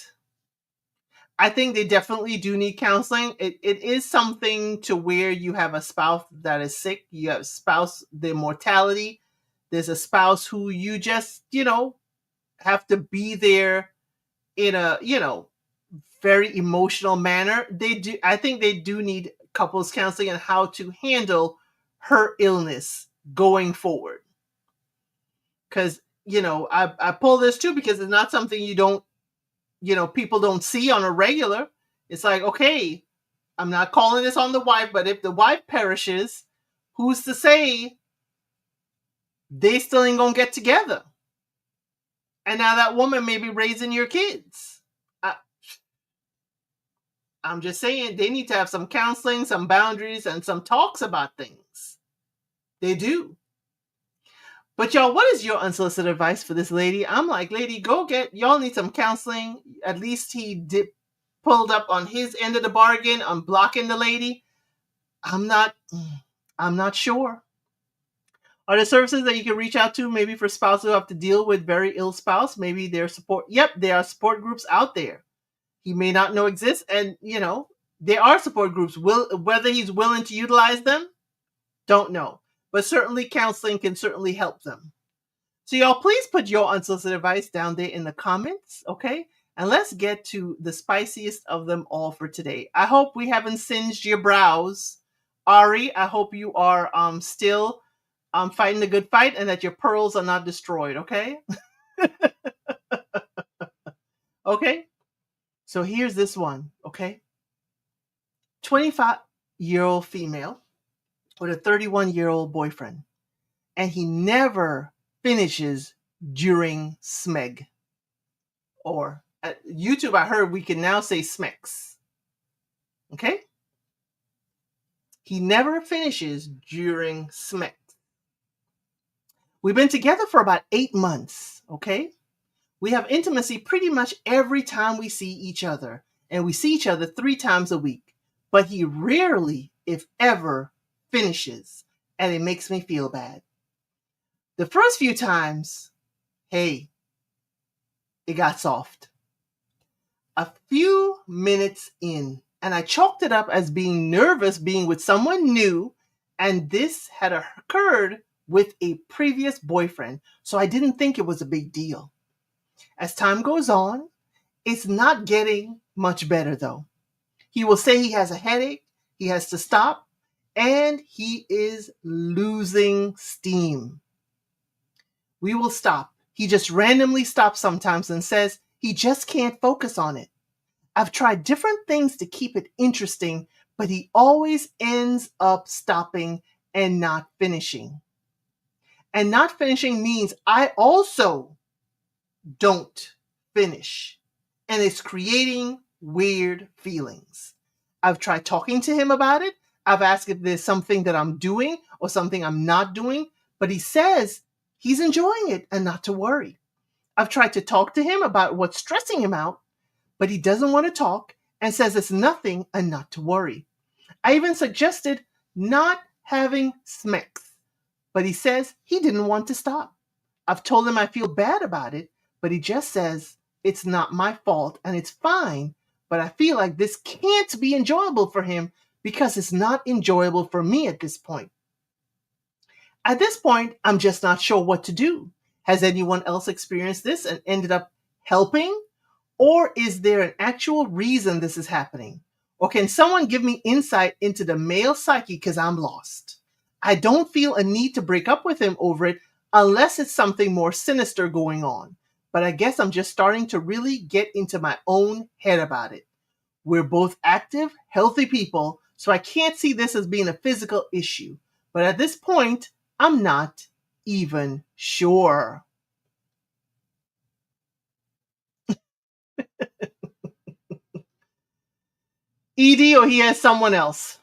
I think they definitely do need counseling. It is something to where you have a spouse that is sick. You have a spouse, their mortality. There's a spouse who you just, have to be there in a, very emotional manner. I think they do need couples counseling on how to handle her illness going forward. Because, I pull this too because it's not something you don't, people don't see on a regular. It's like, okay, I'm not calling this on the wife, but if the wife perishes, who's to say they still ain't gonna get together? And now that woman may be raising your kids. I'm just saying they need to have some counseling, some boundaries, and some talks about things. They do. But y'all, what is your unsolicited advice for this lady? I'm like, lady, y'all need some counseling. At least he pulled up on his end of the bargain on blocking the lady. I'm not sure. Are there services that you can reach out to, maybe for spouses who have to deal with very ill spouse? Maybe their support. Yep, there are support groups out there. He may not know exist, and there are support groups. Whether he's willing to utilize them, don't know. But certainly counseling can certainly help them. So y'all, please put your unsolicited advice down there in the comments, okay? And let's get to the spiciest of them all for today. I hope we haven't singed your brows. Ari, I hope you are still fighting the good fight and that your pearls are not destroyed, okay? Okay? So here's this one, okay? 25-year-old female with a 31-year-old boyfriend, and he never finishes during smeg. Or at YouTube, I heard we can now say smex. Okay? He never finishes during smex. We've been together for about 8 months, okay? We have intimacy pretty much every time we see each other, and we see each other 3 times a week. But he rarely, if ever, finishes, and it makes me feel bad. The first few times, hey, it got soft. A few minutes in, and I chalked it up as being nervous being with someone new, and this had occurred with a previous boyfriend, so I didn't think it was a big deal. As time goes on, it's not getting much better though. He will say he has a headache, he has to stop, and he is losing steam. We will stop. He just randomly stops sometimes and says he just can't focus on it. I've tried different things to keep it interesting, but he always ends up stopping and not finishing. And not finishing means I also don't finish. And it's creating weird feelings. I've tried talking to him about it. I've asked if there's something that I'm doing or something I'm not doing, but he says he's enjoying it and not to worry. I've tried to talk to him about what's stressing him out, but he doesn't want to talk and says it's nothing and not to worry. I even suggested not having smex, but he says he didn't want to stop. I've told him I feel bad about it, but he just says it's not my fault and it's fine, but I feel like this can't be enjoyable for him because it's not enjoyable for me at this point. At this point, I'm just not sure what to do. Has anyone else experienced this and ended up helping? Or is there an actual reason this is happening? Or can someone give me insight into the male psyche because I'm lost? I don't feel a need to break up with him over it unless it's something more sinister going on. But I guess I'm just starting to really get into my own head about it. We're both active, healthy people, so I can't see this as being a physical issue. But at this point, I'm not even sure. ED, or he has someone else.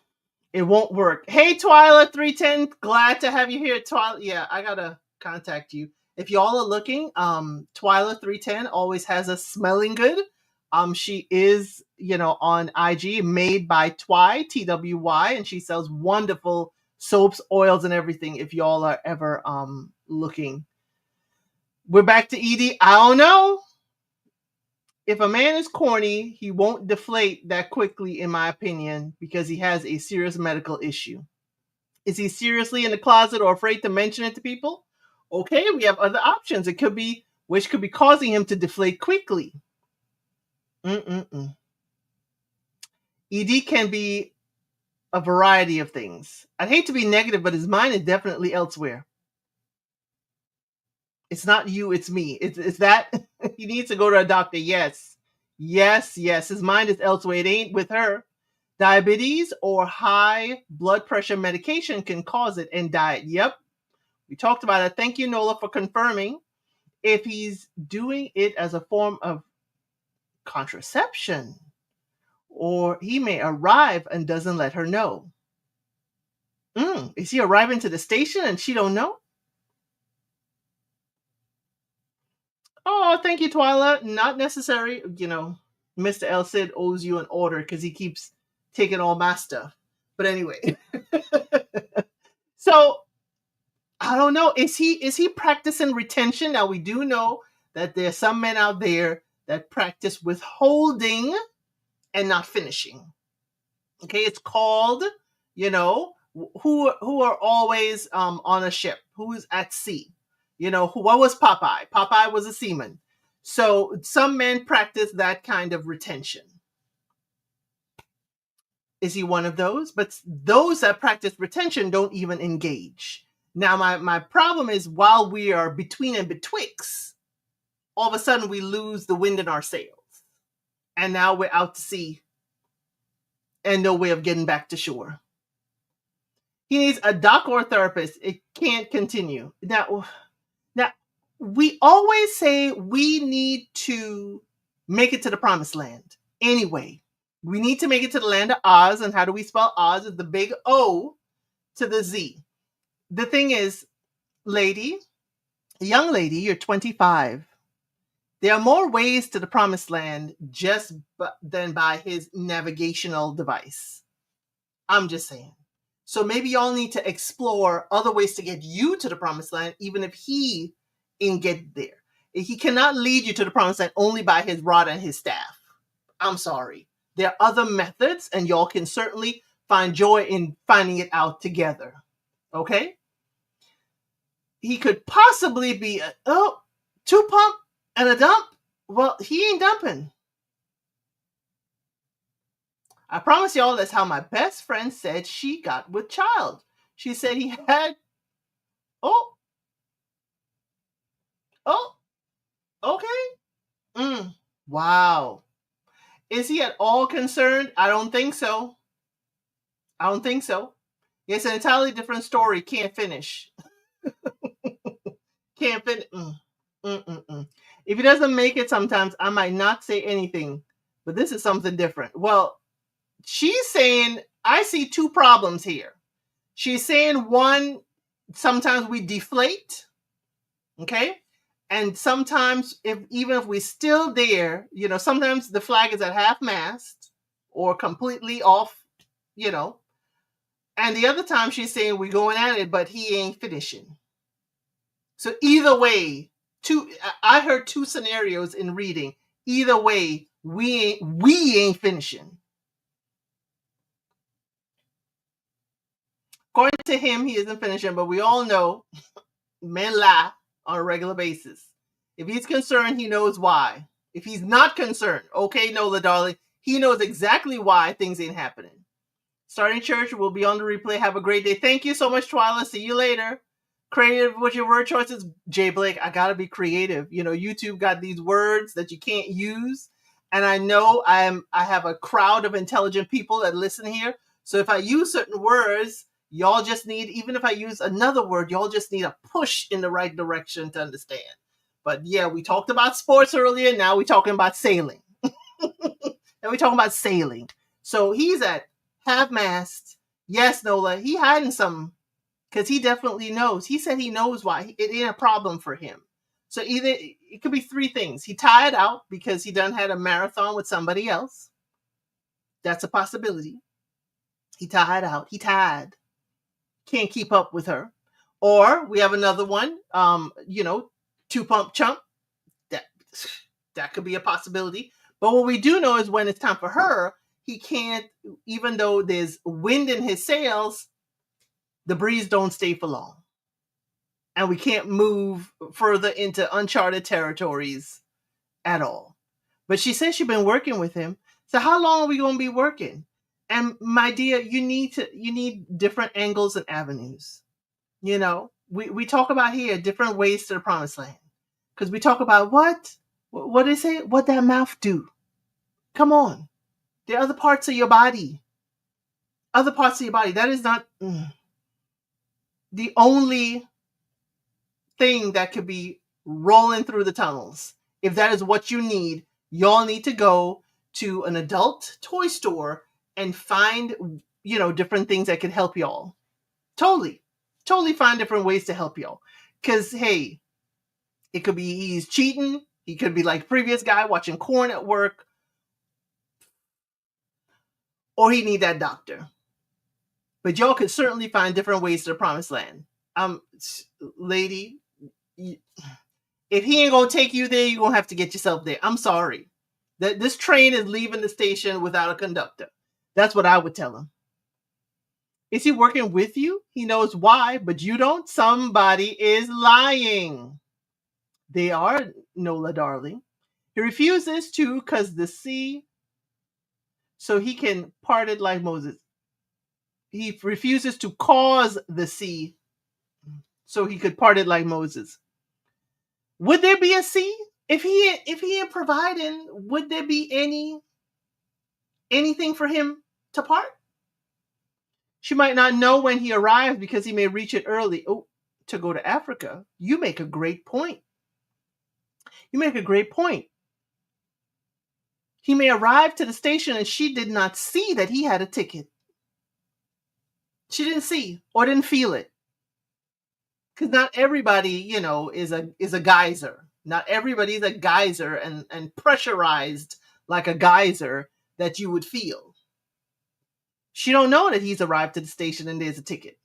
It won't work. Hey, Twyla310, glad to have you here. Twyla, yeah, I gotta contact you. If y'all are looking, Twyla310 always has us smelling good. She is, on IG, made by Twy, TWY, and she sells wonderful soaps, oils, and everything. If y'all are ever looking, we're back to ED. I don't know. If a man is corny, he won't deflate that quickly, in my opinion, because he has a serious medical issue. Is he seriously in the closet or afraid to mention it to people? Okay, we have other options. It could be, which could be causing him to deflate quickly. ED can be a variety of things. I'd hate to be negative, but his mind is definitely elsewhere. It's not you, it's me. It's that he needs to go to a doctor. Yes. His mind is elsewhere. It ain't with her. Diabetes or high blood pressure medication can cause it, and diet. Yep. We talked about it. Thank you, Nola, for confirming. If he's doing it as a form of contraception, or he may arrive and doesn't let her know. Is he arriving to the station and she don't know? Oh, thank you, Twyla. Not necessary. Mr. El Cid owes you an order because he keeps taking all my stuff. But anyway. So I don't know. Is he practicing retention? Now we do know that there's some men out there that practice withholding and not finishing. Okay, it's called, who are always on a ship, who is at sea. What was Popeye? Popeye was a seaman. So some men practice that kind of retention. Is he one of those? But those that practice retention don't even engage. Now, my problem is while we are between and betwixt, all of a sudden we lose the wind in our sails. And now we're out to sea and no way of getting back to shore. He needs a doc or a therapist. It can't continue. Now, we always say we need to make it to the promised land. Anyway, we need to make it to the land of Oz. And how do we spell Oz? It's the big O to the Z. The thing is, young lady, you're 25. There are more ways to the promised land than by his navigational device. I'm just saying. So maybe y'all need to explore other ways to get you to the promised land, even if he ain't get there. He cannot lead you to the promised land only by his rod and his staff. I'm sorry. There are other methods, and y'all can certainly find joy in finding it out together. Okay? He could possibly be two pump and a dump. Well, he ain't dumping. I promise y'all that's how my best friend said she got with child. She said he had, okay. Wow. Is he at all concerned? I don't think so. It's an entirely different story. Can't finish. Can't finish. If he doesn't make it sometimes, I might not say anything, but this is something different. Well, she's saying, I see two problems here. She's saying, one, sometimes we deflate, okay? And sometimes, even if we're still there, sometimes the flag is at half-mast or completely off, And the other time she's saying we're going at it, but he ain't finishing. So either way, I heard two scenarios in reading. Either way, we ain't finishing. According to him, he isn't finishing, but we all know men lie on a regular basis. If he's concerned, he knows why. If he's not concerned, okay, Nola, darling, he knows exactly why things ain't happening. Starting church will be on the replay. Have a great day. Thank you so much, Twyla. See you later. Creative with your word choices. Jay Blake, I gotta be creative. YouTube got these words that you can't use. And I know I have a crowd of intelligent people that listen here. So if I use certain words, y'all just need, even if I use another word, y'all just need a push in the right direction to understand. But yeah, we talked about sports earlier. Now we're talking about sailing. So he's at half-mast. Yes, Nola, he hiding something because he definitely knows. He said he knows why. It ain't a problem for him. So either it could be three things. He tired out because he done had a marathon with somebody else. That's a possibility. He tired out. He tired. Can't keep up with her. Or we have another one, two pump chump. That could be a possibility. But what we do know is when it's time for her, he can't, even though there's wind in his sails, the breeze don't stay for long. And we can't move further into uncharted territories at all. But she says she's been working with him. So how long are we going to be working? And my dear, you need different angles and avenues. We talk about here different ways to the promised land. Because we talk about what is it? What that mouth do? Come on. There are other parts of your body. That is not the only thing that could be rolling through the tunnels. If that is what you need, y'all need to go to an adult toy store and find, different things that can help y'all. Totally find different ways to help y'all. Because, hey, it could be he's cheating. He could be like previous guy watching corn at work. Or he need that doctor. But y'all could certainly find different ways to the promised land. Lady, if he ain't going to take you there, you're going to have to get yourself there. I'm sorry. This train is leaving the station without a conductor. That's what I would tell him. Is he working with you? He knows why, but you don't. Somebody is lying. They are, Nola darling. He refuses to because the sea, so he can part it like Moses. He refuses to cause the sea so he could part it like Moses. Would there be a sea? If he ain't providing, would there be anything for him to part? She might not know when he arrives because he may reach it early. Oh, to go to Africa. You make a great point. You make a great point. He may arrive to the station and she did not see that he had a ticket. She didn't see or didn't feel it. Because not everybody, is a geyser. Not everybody is a geyser and pressurized like a geyser that you would feel. She don't know that he's arrived to the station and there's a ticket.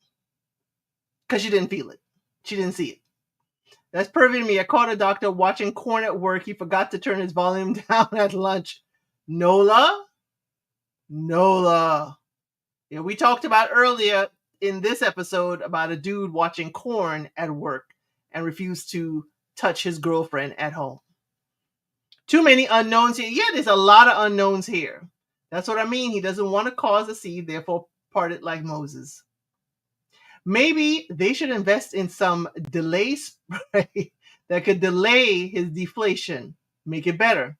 Because she didn't feel it. She didn't see it. That's perfect to me. I caught a doctor watching corn at work. He forgot to turn his volume down at lunch. Nola? Yeah, we talked about earlier in this episode about a dude watching corn at work and refused to touch his girlfriend at home. Too many unknowns here. Yeah, there's a lot of unknowns here. That's what I mean. He doesn't want to cause a seed, therefore part it like Moses. Maybe they should invest in some delay spray that could delay his deflation, make it better.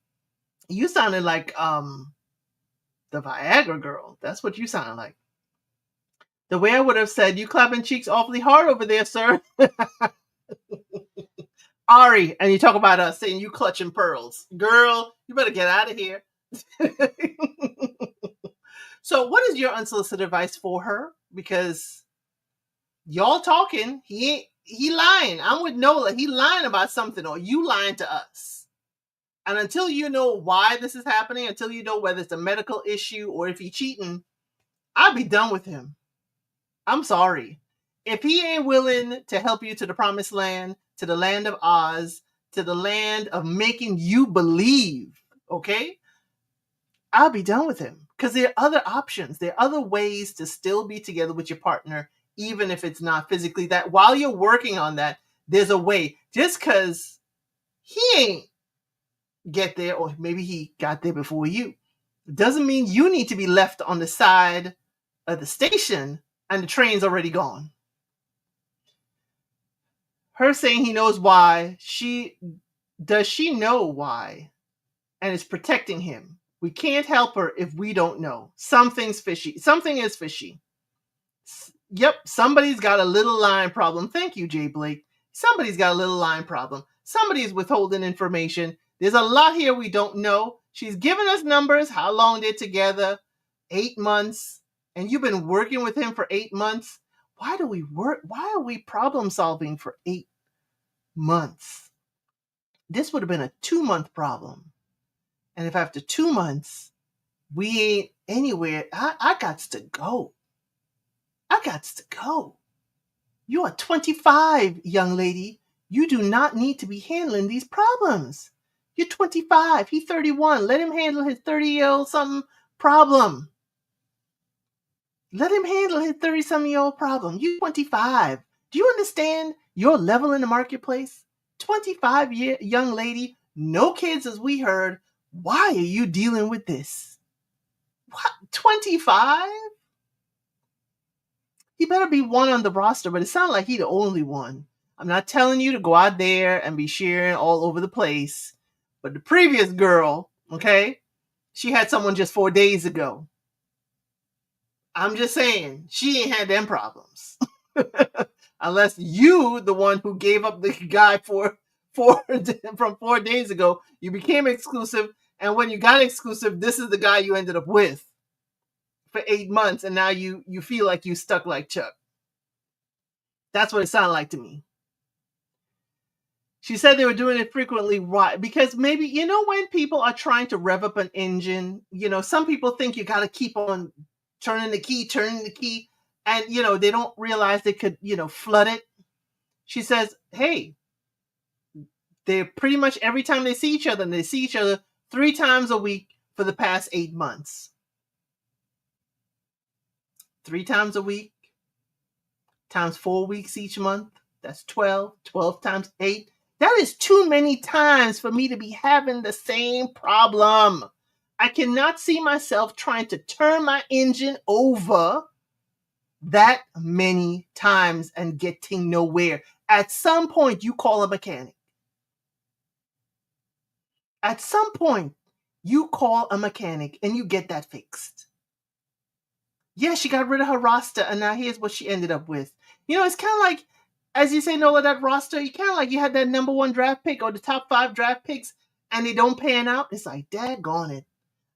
You sounded like the Viagra girl. That's what you sounded like. The way I would have said, you clapping cheeks awfully hard over there, sir. Ari, and you talk about us saying you clutching pearls. Girl, you better get out of here. So what is your unsolicited advice for her? Because y'all talking, he lying. I'm with Nola. He lying about something, or you lying to us. And until you know why this is happening, until you know whether it's a medical issue or if he's cheating, I'll be done with him. I'm sorry. If he ain't willing to help you to the promised land, to the land of Oz, to the land of making you believe, okay, I'll be done with him. Because there are other options. There are other ways to still be together with your partner, even if it's not physically that. While you're working on that, there's a way. Just because he ain't get there, or maybe he got there before you, doesn't mean you need to be left on the side of the station and the train's already gone. Her saying he knows why, does she know why and is protecting him? We can't help her if we don't know. Something's fishy. Something is fishy. Yep, somebody's got a little line problem. Thank you, Jay Blake. Somebody's got a little line problem. Somebody's withholding information. There's a lot here we don't know. She's given us numbers, how long they're together, 8 months, and you've been working with him for 8 months. Why do we work? Why are we problem solving for 8 months? This would have been a 2-month problem. And if after 2 months we ain't anywhere, I got to go. I got to go. You are 25, young lady. You do not need to be handling these problems. You're 25. He's 31. Let him handle his 30-year-old something problem. Let him handle his 30-something-year-old problem. You're 25. Do you understand your level in the marketplace? 25-year young lady, no kids as we heard. Why are you dealing with this? What? 25? He better be one on the roster, but it sounds like he's the only one. I'm not telling you to go out there and be sharing all over the place. But the previous girl, okay, she had someone just 4 days ago. I'm just saying, she ain't had them problems. Unless you, the one who gave up the guy from 4 days ago, you became exclusive. And when you got exclusive, this is the guy you ended up with for 8 months. And now you feel like you stuck like Chuck. That's what it sounded like to me. She said they were doing it frequently. Why? Because maybe, when people are trying to rev up an engine, some people think you got to keep on turning the key. And, they don't realize they could, flood it. She says, hey, they're pretty much every time they see each other, and they see each other 3 times a week for the past 8 months. 3 times a week times 4 weeks each month. That's 12. 12 times 8. That is too many times for me to be having the same problem. I cannot see myself trying to turn my engine over that many times and getting nowhere. At some point, you call a mechanic. At some point, you call a mechanic and you get that fixed. Yeah, she got rid of her roster, and now here's what she ended up with. It's kind of like, as you say, Nola, that roster, you kind of like you had that number 1 draft pick or the top 5 draft picks, and they don't pan out. It's like, daggone it.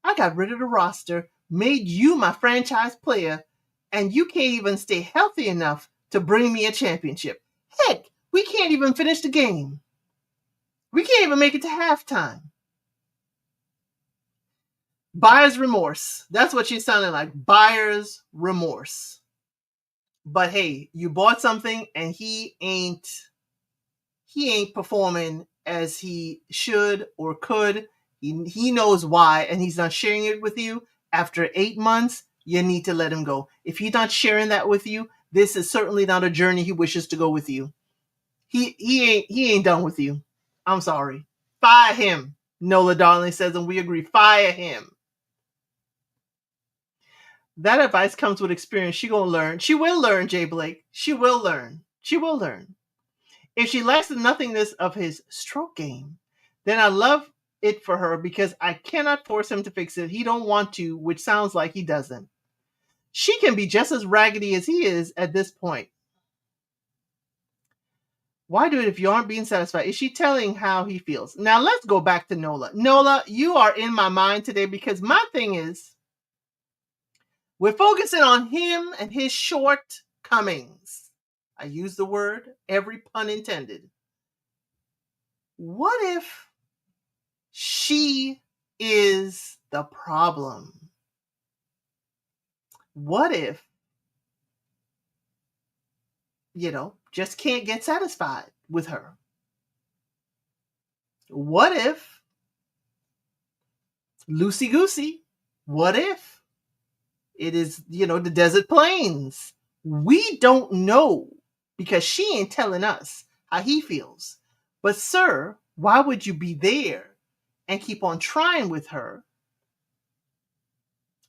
I got rid of the roster, made you my franchise player, and you can't even stay healthy enough to bring me a championship. Heck, we can't even finish the game. We can't even make it to halftime. Buyer's remorse. That's what she's sounding like. Buyer's remorse. But hey, you bought something and he ain't performing as he should or could. He knows why, and he's not sharing it with you. After 8 months, you need to let him go. If he's not sharing that with you, this is certainly not a journey he wishes to go with you. He ain't done with you. I'm sorry. Fire him, Nola Darling says, and we agree. Fire him. That advice comes with experience. She gonna learn. She will learn, Jay Blake. She will learn. She will learn. If she likes the nothingness of his stroke game, then I love it for her because I cannot force him to fix it. He don't want to, which sounds like he doesn't. She can be just as raggedy as he is at this point. Why do it if you aren't being satisfied? Is she telling how he feels? Now let's go back to Nola. Nola, you are in my mind today because my thing is, we're focusing on him and his shortcomings. I use the word, every pun intended. What if she is the problem? What if, just can't get satisfied with her? What if, loosey-goosey, what if it is, the desert plains? We don't know because she ain't telling us how he feels. But sir, why would you be there and keep on trying with her?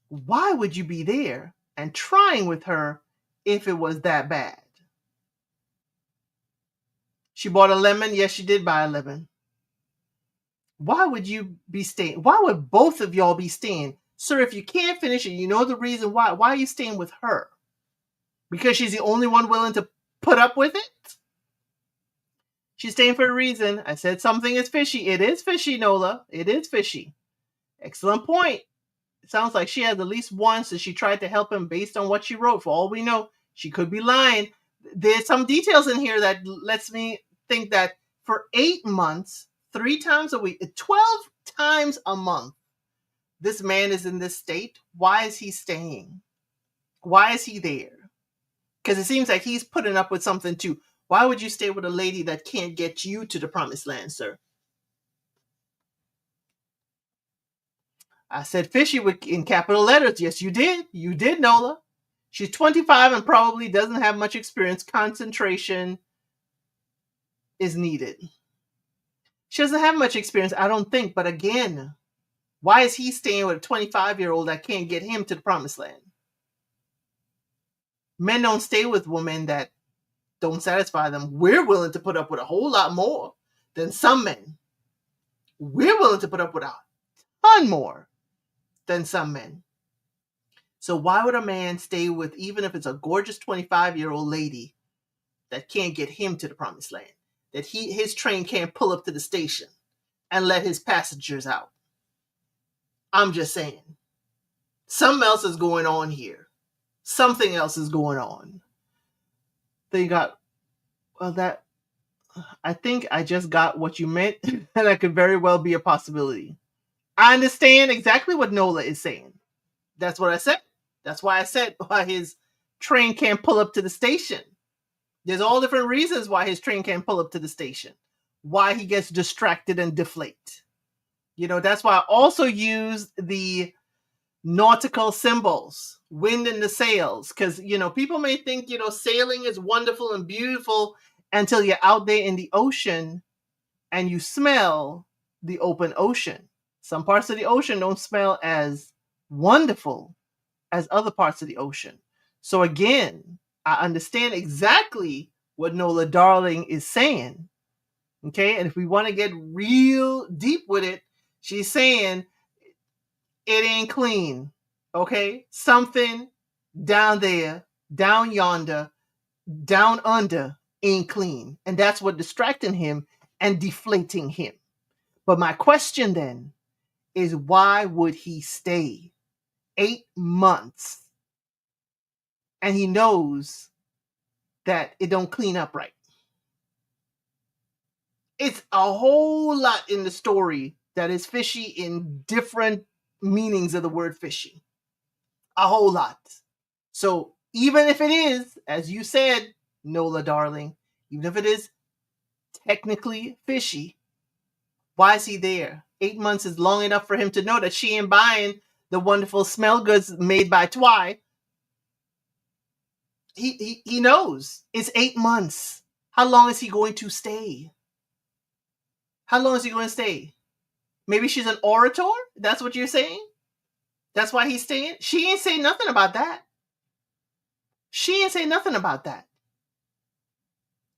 Why would you be there and trying with her if it was that bad? She bought a lemon. Yes, she did buy a lemon. Why would you be staying? Why would both of y'all be staying? Sir, if you can't finish it, you know the reason why. Why are you staying with her? Because she's the only one willing to put up with it? She's staying for a reason. I said something is fishy. It is fishy, Nola. It is fishy. Excellent point. It sounds like she has at least one, so she tried to help him based on what she wrote. For all we know, she could be lying. There's some details in here that lets me think that for 8 months, 3 times a week, 12 times a month, this man is in this state. Why is he staying? Why is he there? Because it seems like he's putting up with something too. Why would you stay with a lady that can't get you to the promised land, sir? I said fishy in capital letters. Yes, you did. You did, Nola. She's 25 and probably doesn't have much experience. Concentration is needed. She doesn't have much experience, I don't think. But again, why is he staying with a 25-year-old that can't get him to the promised land? Men don't stay with women that don't satisfy them. We're willing to put up with a whole lot more than some men. We're willing to put up with a ton more than some men. So why would a man stay with, even if it's a gorgeous 25-year-old lady that can't get him to the promised land, that his train can't pull up to the station and let his passengers out? I'm just saying. Something else is going on here. Something else is going on. They got, that, I think I just got what you meant, and that could very well be a possibility. I understand exactly what Nola is saying. That's what I said. That's why I said why his train can't pull up to the station. There's all different reasons why his train can't pull up to the station. Why he gets distracted and deflate. That's why I also use the nautical symbols. wind in the sails. Because, people may think, sailing is wonderful and beautiful until you're out there in the ocean and you smell the open ocean. Some parts of the ocean don't smell as wonderful as other parts of the ocean. So again, I understand exactly what Nola Darling is saying. Okay, and if we want to get real deep with it, she's saying it ain't clean. Okay, something down there, down yonder, down under ain't clean. And that's what distracting him and deflating him. But my question then is, why would he stay 8 months and he knows that it don't clean up right? It's a whole lot in the story that is fishy in different meanings of the word fishy. A whole lot. So even if it is, as you said, Nola Darling, even if it is technically fishy, why is he there? 8 months is long enough for him to know that she ain't buying the wonderful smell goods made by Twy. He knows. It's 8 months. How long is he going to stay? How long is he going to stay? Maybe she's an orator? That's what you're saying? That's why he's staying? She ain't saying nothing about that. She ain't saying nothing about that.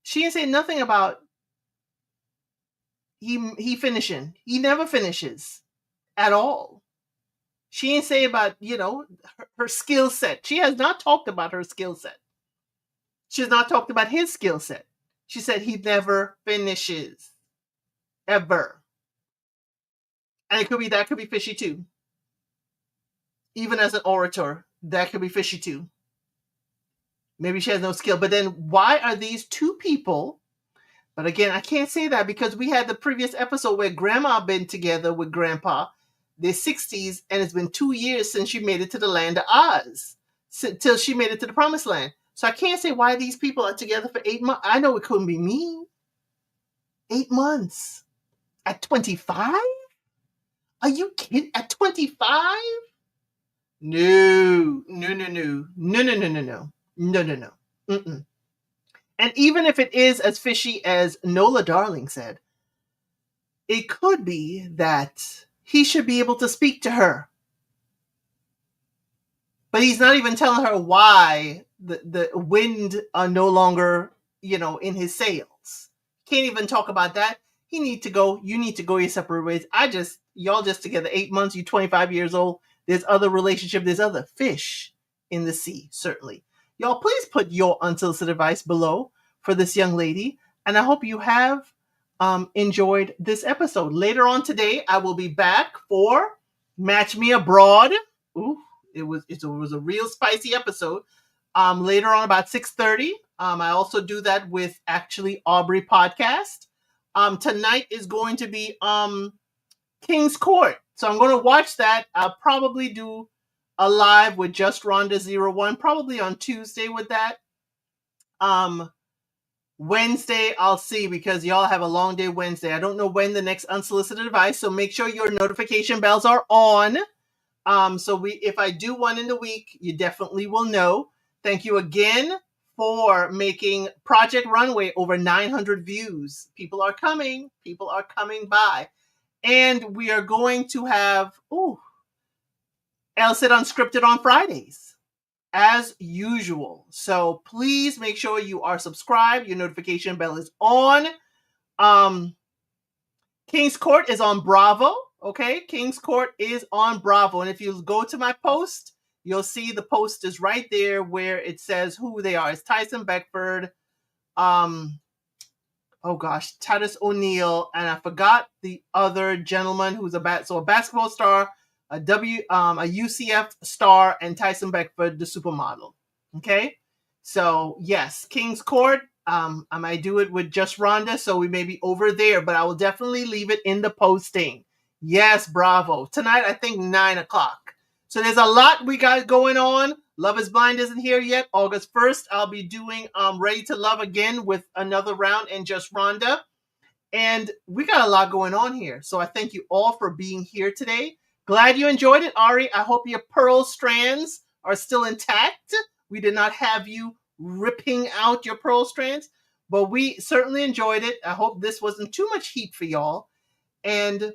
She ain't saying nothing about he finishing. He never finishes at all. She ain't say about, her skill set. She has not talked about her skill set. She has not talked about his skill set. She said he never finishes. Ever. And that could be fishy too. Even as an orator, that could be fishy too. Maybe she has no skill. But then why are these two people? But again, I can't say that because we had the previous episode where Grandma been together with Grandpa, their 60s, and it's been 2 years since she made it to the land of Oz, till she made it to the promised land. So I can't say why these people are together for 8 months. I know it couldn't be me. 8 months. At 25? Are you kidding? At 25? No. Mm-mm. And even if it is as fishy as Nola Darling said, it could be that he should be able to speak to her. But he's not even telling her why the wind are no longer, in his sails. Can't even talk about that. You need to go your separate ways. Y'all just together 8 months, you 25 years old. There's other relationship, there's other fish in the sea, certainly. Y'all, please put your unsolicited advice below for this young lady. And I hope you have enjoyed this episode. Later on today, I will be back for Match Me Abroad. Ooh, it was a real spicy episode. Later on about 6:30. I also do that with Actually Aubrey podcast. Tonight is going to be King's Court. So I'm going to watch that. I'll probably do a live with Just Rhonda 01, probably on Tuesday with that. Wednesday, I'll see, because y'all have a long day Wednesday. I don't know when the next unsolicited advice, so make sure your notification bells are on. If I do one in the week, you definitely will know. Thank you again for making Project Runway over 900 views. People are coming by. And we are going to have, Else It Unscripted on Fridays, as usual. So please make sure you are subscribed. Your notification bell is on. King's Court is on Bravo. Okay, King's Court is on Bravo. And if you go to my post, you'll see the post is right there where it says who they are. It's Tyson Beckford, Titus O'Neil, and I forgot the other gentleman who's a basketball star, a UCF star, and Tyson Beckford, the supermodel. Okay, so yes, King's Court. I might do it with Just Rhonda, so we may be over there, but I will definitely leave it in the posting. Yes, Bravo. Tonight, I think 9:00. So there's a lot we got going on. Love is Blind isn't here yet. August 1st, I'll be doing Ready to Love again with another round and Just Rhonda. And we got a lot going on here. So I thank you all for being here today. Glad you enjoyed it, Ari. I hope your pearl strands are still intact. We did not have you ripping out your pearl strands, but we certainly enjoyed it. I hope this wasn't too much heat for y'all. And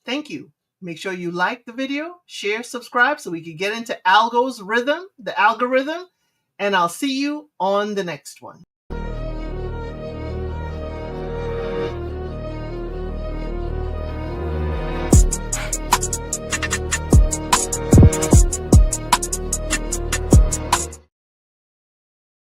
thank you. Make sure you like the video, share, subscribe so we can get into the algorithm. And I'll see you on the next one.